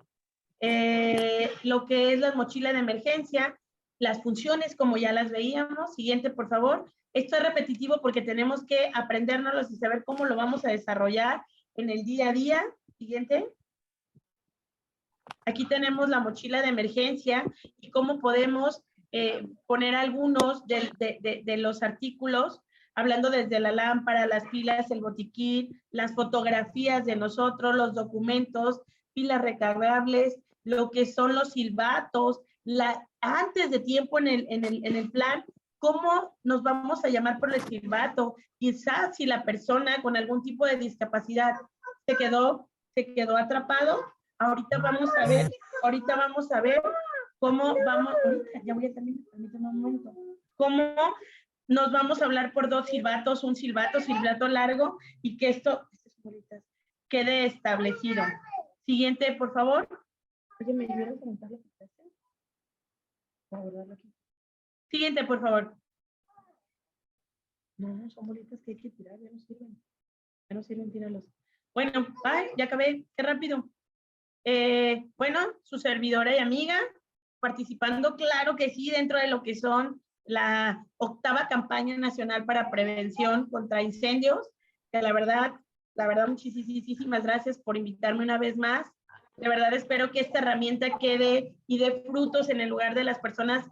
lo que es la mochila de emergencia, las funciones como ya las veíamos. Siguiente, por favor. Esto es repetitivo porque tenemos que aprendérnoslos y saber cómo lo vamos a desarrollar en el día a día. Siguiente. Aquí tenemos la mochila de emergencia y cómo podemos poner algunos de los artículos, hablando desde la lámpara, las pilas, el botiquín, las fotografías de nosotros, los documentos, pilas recargables, lo que son los silbatos, antes de tiempo en el plan, cómo nos vamos a llamar por el silbato. Quizás si la persona con algún tipo de discapacidad se quedó atrapado, ahorita vamos a ver cómo vamos, ya voy a terminar, permítame un momento, cómo nos vamos a hablar por 2 silbatos, un silbato largo, y que esto quede establecido. Siguiente, por favor. Oye, ¿me ayudas a preguntar la presentación? Siguiente, por favor. No, son bolitas que hay que tirar, ya no sirven. Ya no sirven, tíralos. Bueno, ay, ya acabé, qué rápido. Bueno, su servidora y amiga, participando, claro que sí, dentro de lo que son la 8ª campaña nacional para prevención contra incendios, que la verdad, muchísimas gracias por invitarme una vez más. De verdad espero que esta herramienta quede y dé frutos en el lugar de las personas,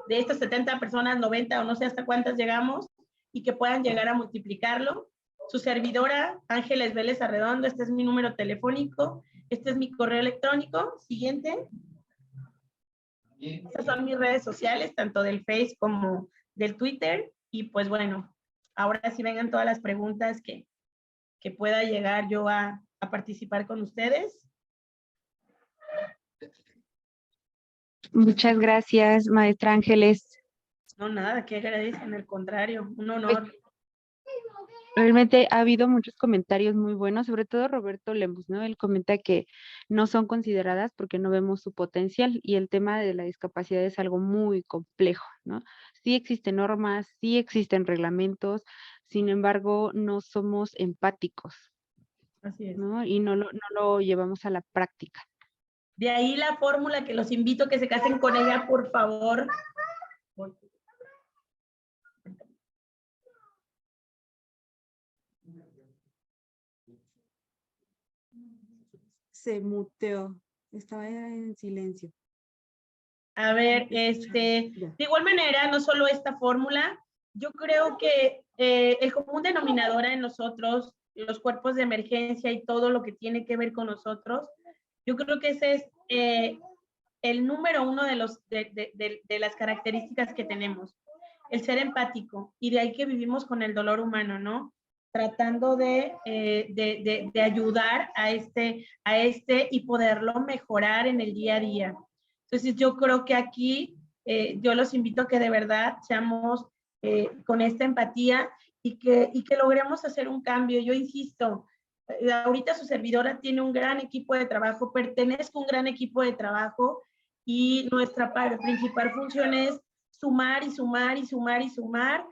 de estas 70 personas, 90 o no sé hasta cuántas llegamos, y que puedan llegar a multiplicarlo. Su servidora, Ángeles Vélez Arredondo, este es mi número telefónico, este es mi correo electrónico. Siguiente. Estas son mis redes sociales, tanto del Face como del Twitter. Y pues bueno, ahora sí vengan todas las preguntas que pueda llegar yo a participar con ustedes. Muchas gracias, maestra Ángeles. No, nada, que agradezcan, al contrario, un honor. Realmente ha habido muchos comentarios muy buenos, sobre todo Roberto Lemus, ¿no? Él comenta que no son consideradas porque no vemos su potencial y el tema de la discapacidad es algo muy complejo, ¿no? Sí existen normas, sí existen reglamentos, sin embargo, no somos empáticos, Así es. ¿no? Y no lo llevamos a la práctica. De ahí la fórmula que los invito a que se casen con ella, por favor. Se muteó, estaba en silencio. A ver, de igual manera, no solo esta fórmula, yo creo que el común denominador en nosotros, los cuerpos de emergencia y todo lo que tiene que ver con nosotros, yo creo que ese es el número uno de las características que tenemos, el ser empático, y de ahí que vivimos con el dolor humano, ¿no? Tratando de ayudar a este y poderlo mejorar en el día a día. Entonces yo creo que aquí yo los invito a que de verdad seamos con esta empatía y que logremos hacer un cambio. Yo insisto, ahorita su servidora tiene un gran equipo de trabajo, pertenezco a un gran equipo de trabajo y nuestra principal función es sumar y sumar y sumar y sumar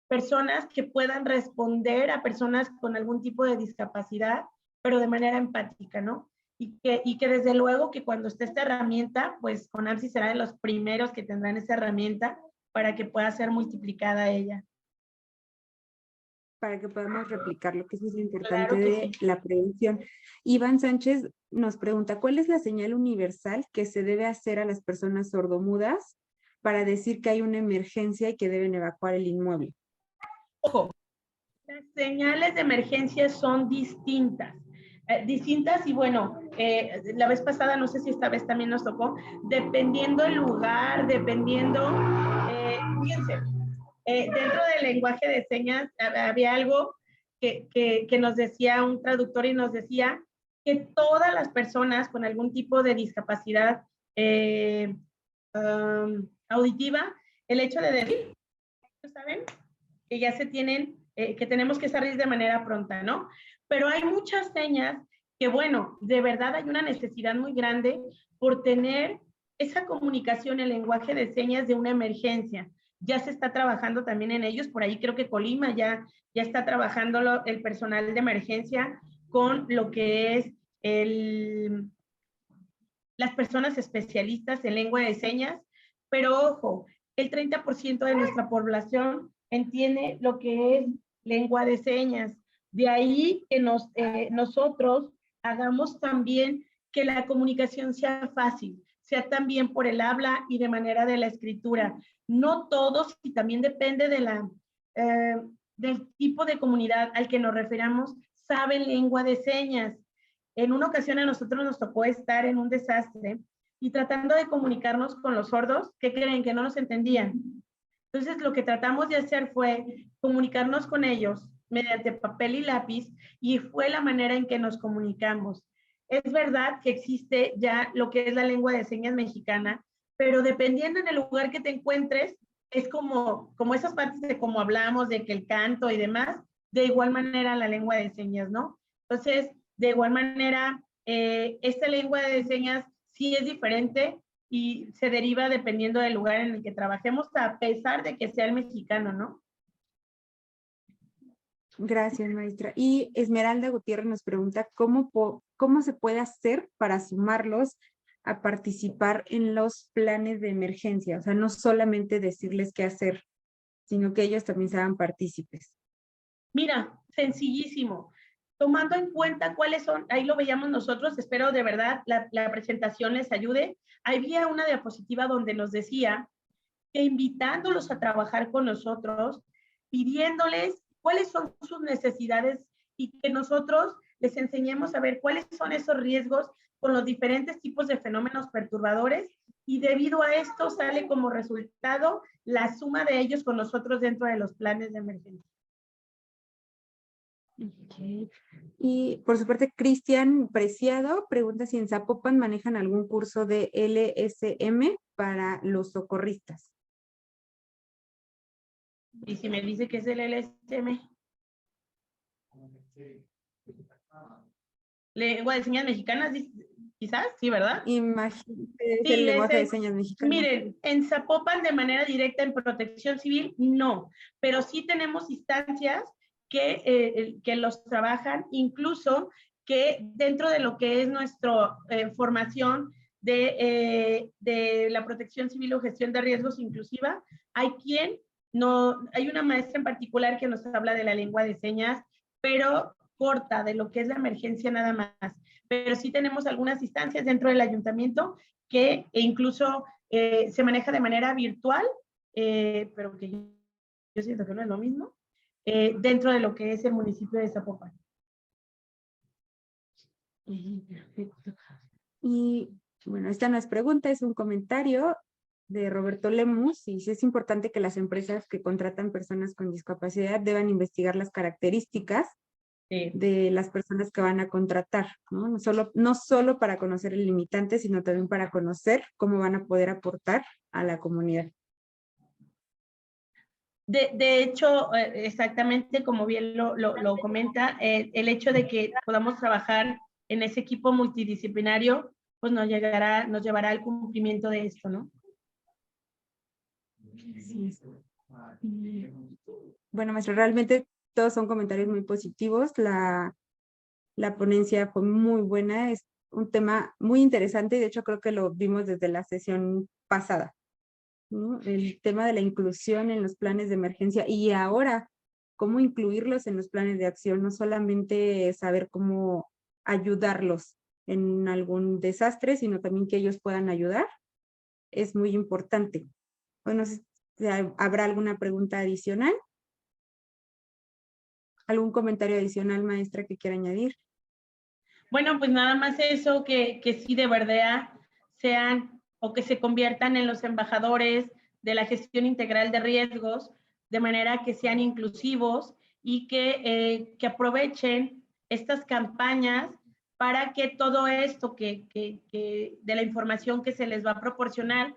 personas que puedan responder a personas con algún tipo de discapacidad, pero de manera empática, ¿no? Y que desde luego que cuando esté esta herramienta, pues CONAMSI será de los primeros que tendrán esta herramienta para que pueda ser multiplicada ella. Para que podamos replicar lo que es importante de la prevención. Iván Sánchez nos pregunta, ¿cuál es la señal universal que se debe hacer a las personas sordomudas para decir que hay una emergencia y que deben evacuar el inmueble? Ojo, las señales de emergencia son distintas. Distintas y bueno, la vez pasada, no sé si esta vez también nos tocó, dependiendo el lugar, dependiendo, fíjense, dentro del lenguaje de señas había algo que nos decía un traductor y nos decía que todas las personas con algún tipo de discapacidad auditiva, el hecho de decir, ¿saben? Que ya se tienen, que tenemos que salir de manera pronta, ¿no? Pero hay muchas señas que, bueno, de verdad hay una necesidad muy grande por tener esa comunicación, el lenguaje de señas de una emergencia. Ya se está trabajando también en ellos, por ahí creo que Colima ya está trabajando el personal de emergencia con lo que es las personas especialistas en lengua de señas, pero ojo, el 30% de nuestra población entiende lo que es lengua de señas. De ahí que nosotros hagamos también que la comunicación sea fácil, sea también por el habla y de manera de la escritura. No todos, y también depende del tipo de comunidad al que nos referamos, saben lengua de señas. En una ocasión a nosotros nos tocó estar en un desastre y tratando de comunicarnos con los sordos, ¿qué creen? Que no nos entendían. Entonces, lo que tratamos de hacer fue comunicarnos con ellos mediante papel y lápiz y fue la manera en que nos comunicamos. Es verdad que existe ya lo que es la lengua de señas mexicana, pero dependiendo en el lugar que te encuentres, es como esas partes de cómo hablamos, de que el canto y demás, de igual manera la lengua de señas, ¿no? Entonces, de igual manera, esta lengua de señas sí es diferente y se deriva dependiendo del lugar en el que trabajemos, a pesar de que sea el mexicano, ¿no? Gracias, maestra. Y Esmeralda Gutiérrez nos pregunta, ¿cómo se puede hacer para sumarlos a participar en los planes de emergencia? O sea, no solamente decirles qué hacer, sino que ellos también se hagan partícipes. Mira, sencillísimo. Tomando en cuenta cuáles son, ahí lo veíamos nosotros, espero de verdad la presentación les ayude. Había una diapositiva donde nos decía que invitándolos a trabajar con nosotros, pidiéndoles cuáles son sus necesidades y que nosotros les enseñemos a ver cuáles son esos riesgos con los diferentes tipos de fenómenos perturbadores y debido a esto sale como resultado la suma de ellos con nosotros dentro de los planes de emergencia. Okay. Y por su parte, Cristian Preciado pregunta si en Zapopan manejan algún curso de LSM para los socorristas. Y si me dice que es el LSM. Lengua de señas mexicanas, quizás, sí, ¿verdad? Imagínate, es Sí, el lenguaje ese- de señas mexicano. Miren, en Zapopan de manera directa en Protección Civil, no, pero sí tenemos instancias que los trabajan, incluso que dentro de lo que es nuestra formación de la Protección Civil o Gestión de Riesgos Inclusiva, hay una maestra en particular que nos habla de la lengua de señas, pero corta, de lo que es la emergencia nada más. Pero sí tenemos algunas instancias dentro del ayuntamiento que incluso se maneja de manera virtual, pero que yo siento que no es lo mismo, dentro de lo que es el municipio de Zapopan. Perfecto. Y bueno, esta no es pregunta, es un comentario de Roberto Lemus, y es importante que las empresas que contratan personas con discapacidad deban investigar las características de las personas que van a contratar, ¿no? No solo para conocer el limitante, sino también para conocer cómo van a poder aportar a la comunidad. De hecho, exactamente como bien lo comenta, el hecho de que podamos trabajar en ese equipo multidisciplinario, pues nos llevará al cumplimiento de esto, ¿no? Sí. Bueno, maestra, realmente todos son comentarios muy positivos. La ponencia fue muy buena, es un tema muy interesante y de hecho creo que lo vimos desde la sesión pasada, ¿no? El tema de la inclusión en los planes de emergencia y ahora cómo incluirlos en los planes de acción, no solamente saber cómo ayudarlos en algún desastre, sino también que ellos puedan ayudar, es muy importante. Bueno, ¿habrá alguna pregunta adicional? ¿Algún comentario adicional, maestra, que quiera añadir? Bueno, pues nada más eso, que sí de verdad sean o que se conviertan en los embajadores de la gestión integral de riesgos, de manera que sean inclusivos y que aprovechen estas campañas para que todo esto de la información que se les va a proporcionar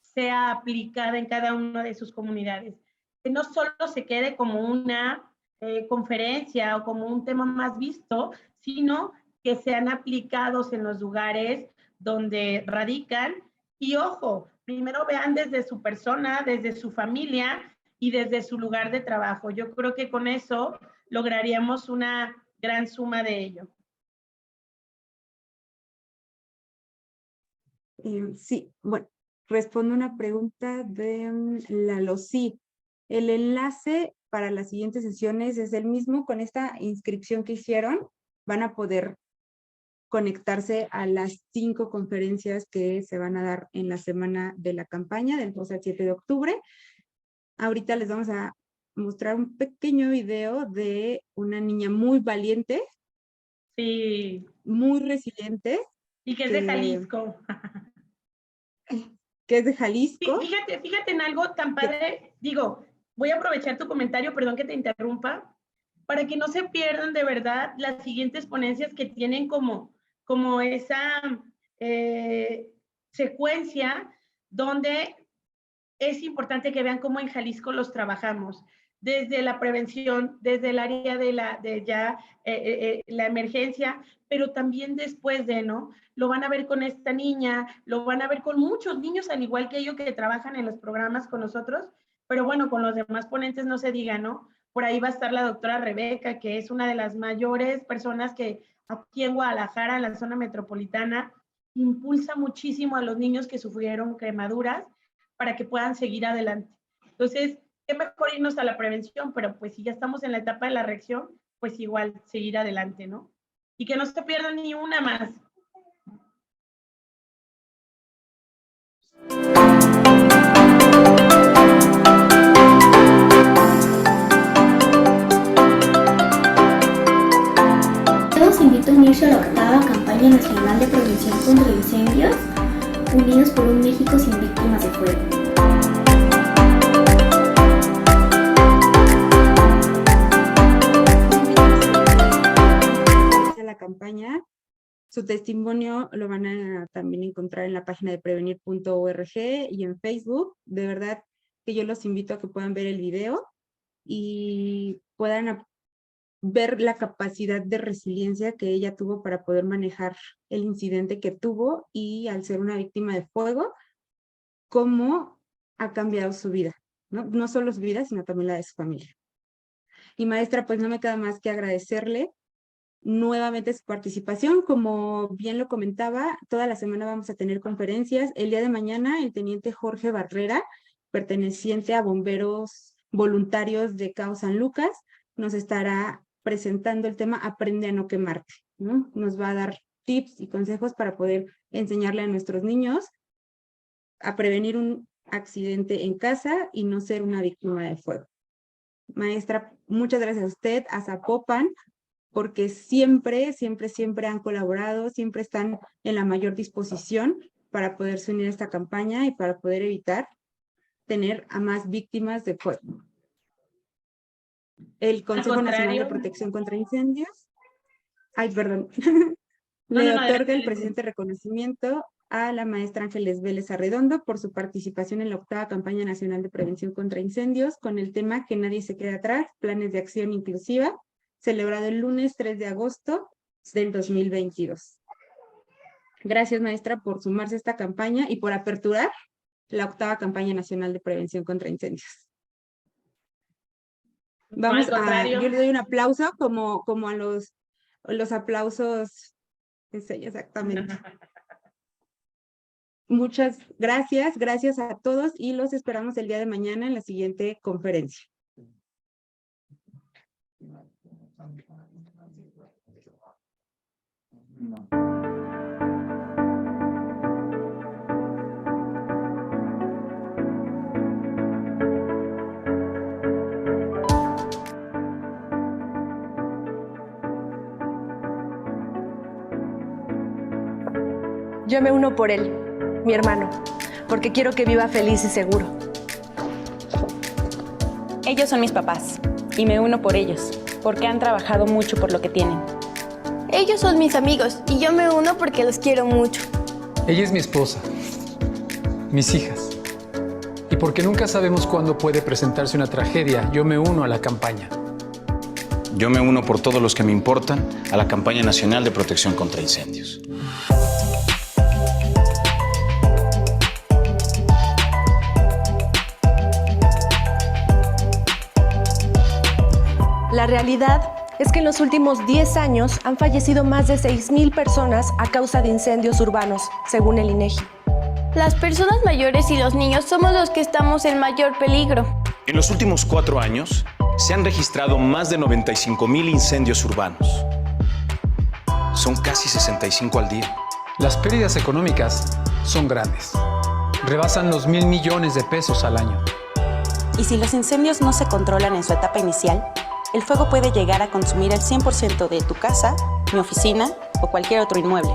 sea aplicada en cada una de sus comunidades. Que no solo se quede como una conferencia o como un tema más visto, sino que sean aplicados en los lugares donde radican. Y ojo, primero vean desde su persona, desde su familia y desde su lugar de trabajo. Yo creo que con eso lograríamos una gran suma de ello. Sí, bueno, respondo una pregunta de Lalo. Sí, el enlace para las siguientes sesiones es el mismo. Con esta inscripción que hicieron, van a poder conectarse a las 5 conferencias que se van a dar en la semana de la campaña, del 2 al 7 de octubre. Ahorita les vamos a mostrar un pequeño video de una niña muy valiente. Sí. Muy resiliente. Y que es de Jalisco. Que es de Jalisco. Fíjate en algo tan padre. Digo, voy a aprovechar tu comentario, perdón que te interrumpa, para que no se pierdan de verdad las siguientes ponencias que tienen como esa secuencia donde es importante que vean cómo en Jalisco los trabajamos, desde la prevención, desde el área de la emergencia, pero también después de, ¿no? Lo van a ver con esta niña, lo van a ver con muchos niños, al igual que ellos que trabajan en los programas con nosotros, pero bueno, con los demás ponentes no se diga, ¿no? Por ahí va a estar la doctora Rebeca, que es una de las mayores personas que aquí en Guadalajara, en la zona metropolitana, impulsa muchísimo a los niños que sufrieron quemaduras para que puedan seguir adelante. Entonces, qué mejor irnos a la prevención, pero pues si ya estamos en la etapa de la reacción, pues igual seguir adelante, ¿no? Y que no se pierda ni una más. Los invito a unirse a la octava campaña nacional de prevención contra incendios, unidos por un México sin víctimas de fuego. La campaña, su testimonio lo van a también encontrar en la página de prevenir.org y en Facebook. De verdad que yo los invito a que puedan ver el video y puedan ver la capacidad de resiliencia que ella tuvo para poder manejar el incidente que tuvo y al ser una víctima de fuego, cómo ha cambiado su vida, ¿no? No solo su vida, sino también la de su familia. Y maestra, pues no me queda más que agradecerle nuevamente su participación. Como bien lo comentaba, toda la semana vamos a tener conferencias. El día de mañana, el teniente Jorge Barrera, perteneciente a Bomberos Voluntarios de CAO San Lucas, nos estará presentando el tema Aprende a no quemarte, ¿no? Nos va a dar tips y consejos para poder enseñarle a nuestros niños a prevenir un accidente en casa y no ser una víctima de fuego. Maestra, muchas gracias a usted, a Zapopan, porque siempre han colaborado, siempre están en la mayor disposición para poderse unir a esta campaña y para poder evitar tener a más víctimas de fuego. El Consejo Nacional de Protección contra Incendios, le otorga el presente reconocimiento a la maestra Ángeles Vélez Arredondo por su participación en la 8ª Campaña Nacional de Prevención contra Incendios con el tema Que nadie se quede atrás, planes de acción inclusiva, celebrado el lunes 3 de agosto del 2022. Gracias, maestra, por sumarse a esta campaña y por aperturar la 8ª Campaña Nacional de Prevención contra Incendios. Vamos yo le doy un aplauso como a los aplausos, exactamente. Muchas gracias, gracias a todos y los esperamos el día de mañana en la siguiente conferencia. Yo me uno por él, mi hermano, porque quiero que viva feliz y seguro. Ellos son mis papás y me uno por ellos, porque han trabajado mucho por lo que tienen. Ellos son mis amigos y yo me uno porque los quiero mucho. Ella es mi esposa, mis hijas. Y porque nunca sabemos cuándo puede presentarse una tragedia, yo me uno a la campaña. Yo me uno por todos los que me importan a la campaña nacional de protección contra incendios. La realidad es que en los últimos 10 años han fallecido más de 6,000 personas a causa de incendios urbanos, según el INEGI. Las personas mayores y los niños somos los que estamos en mayor peligro. En los últimos 4 años se han registrado más de 95,000 incendios urbanos. Son casi 65 al día. Las pérdidas económicas son grandes. Rebasan los 1,000 millones de pesos al año. Y si los incendios no se controlan en su etapa inicial, el fuego puede llegar a consumir el 100% de tu casa, mi oficina o cualquier otro inmueble.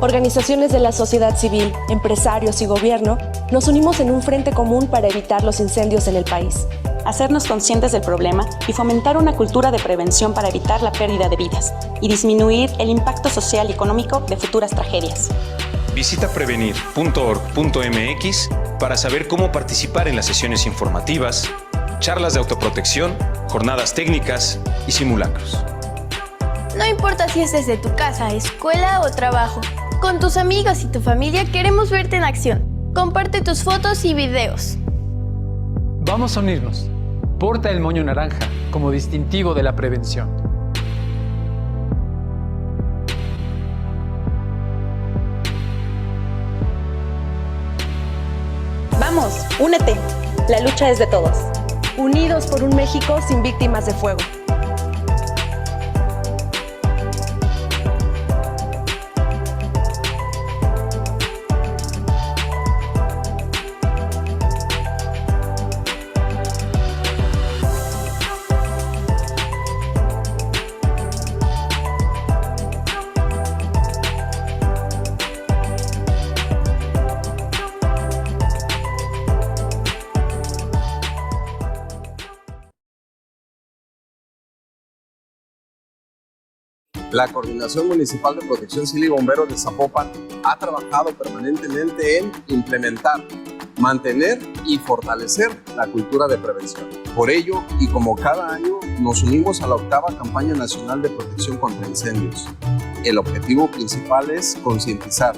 Organizaciones de la sociedad civil, empresarios y gobierno nos unimos en un frente común para evitar los incendios en el país. Hacernos conscientes del problema y fomentar una cultura de prevención para evitar la pérdida de vidas y disminuir el impacto social y económico de futuras tragedias. Visita prevenir.org.mx para saber cómo participar en las sesiones informativas, charlas de autoprotección, jornadas técnicas y simulacros. No importa si es desde tu casa, escuela o trabajo. Con tus amigos y tu familia queremos verte en acción. Comparte tus fotos y videos. Vamos a unirnos. Porta el moño naranja como distintivo de la prevención. ¡Vamos! ¡Únete! La lucha es de todos. Unidos por un México sin víctimas de fuego. La Coordinación Municipal de Protección Civil y Bomberos de Zapopan ha trabajado permanentemente en implementar, mantener y fortalecer la cultura de prevención. Por ello, y como cada año, nos unimos a la 8ª Campaña Nacional de Protección contra Incendios. El objetivo principal es concientizar,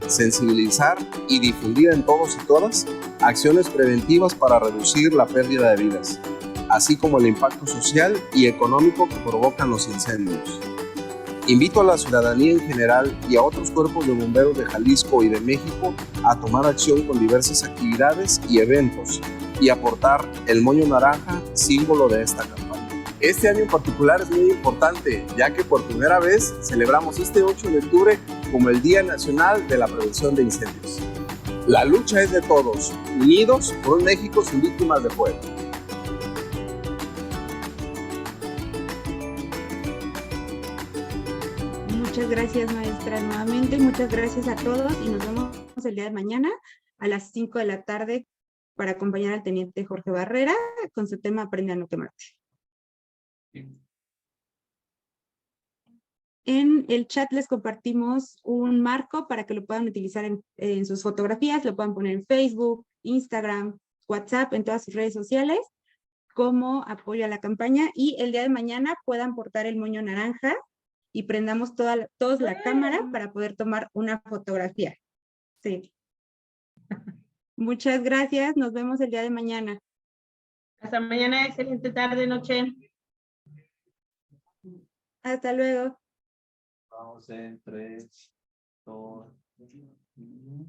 sensibilizar y difundir en todos y todas acciones preventivas para reducir la pérdida de vidas, así como el impacto social y económico que provocan los incendios. Invito a la ciudadanía en general y a otros cuerpos de bomberos de Jalisco y de México a tomar acción con diversas actividades y eventos y aportar el moño naranja, símbolo de esta campaña. Este año en particular es muy importante, ya que por primera vez celebramos este 8 de octubre como el Día Nacional de la Prevención de Incendios. La lucha es de todos, unidos por un México sin víctimas de fuego. Muchas gracias, maestra, nuevamente. Muchas gracias a todos y nos vemos el día de mañana a las 5 de la tarde para acompañar al teniente Jorge Barrera con su tema Aprende a no quemarte. En el chat les compartimos un marco para que lo puedan utilizar en sus fotografías, lo puedan poner en Facebook, Instagram, WhatsApp, en todas sus redes sociales, como apoyo a la campaña, y el día de mañana puedan portar el moño naranja y prendamos todos la cámara para poder tomar una fotografía. Sí. Muchas gracias, nos vemos el día de mañana. Hasta mañana, excelente tarde, noche. Hasta luego. Vamos en 3, 2, 1.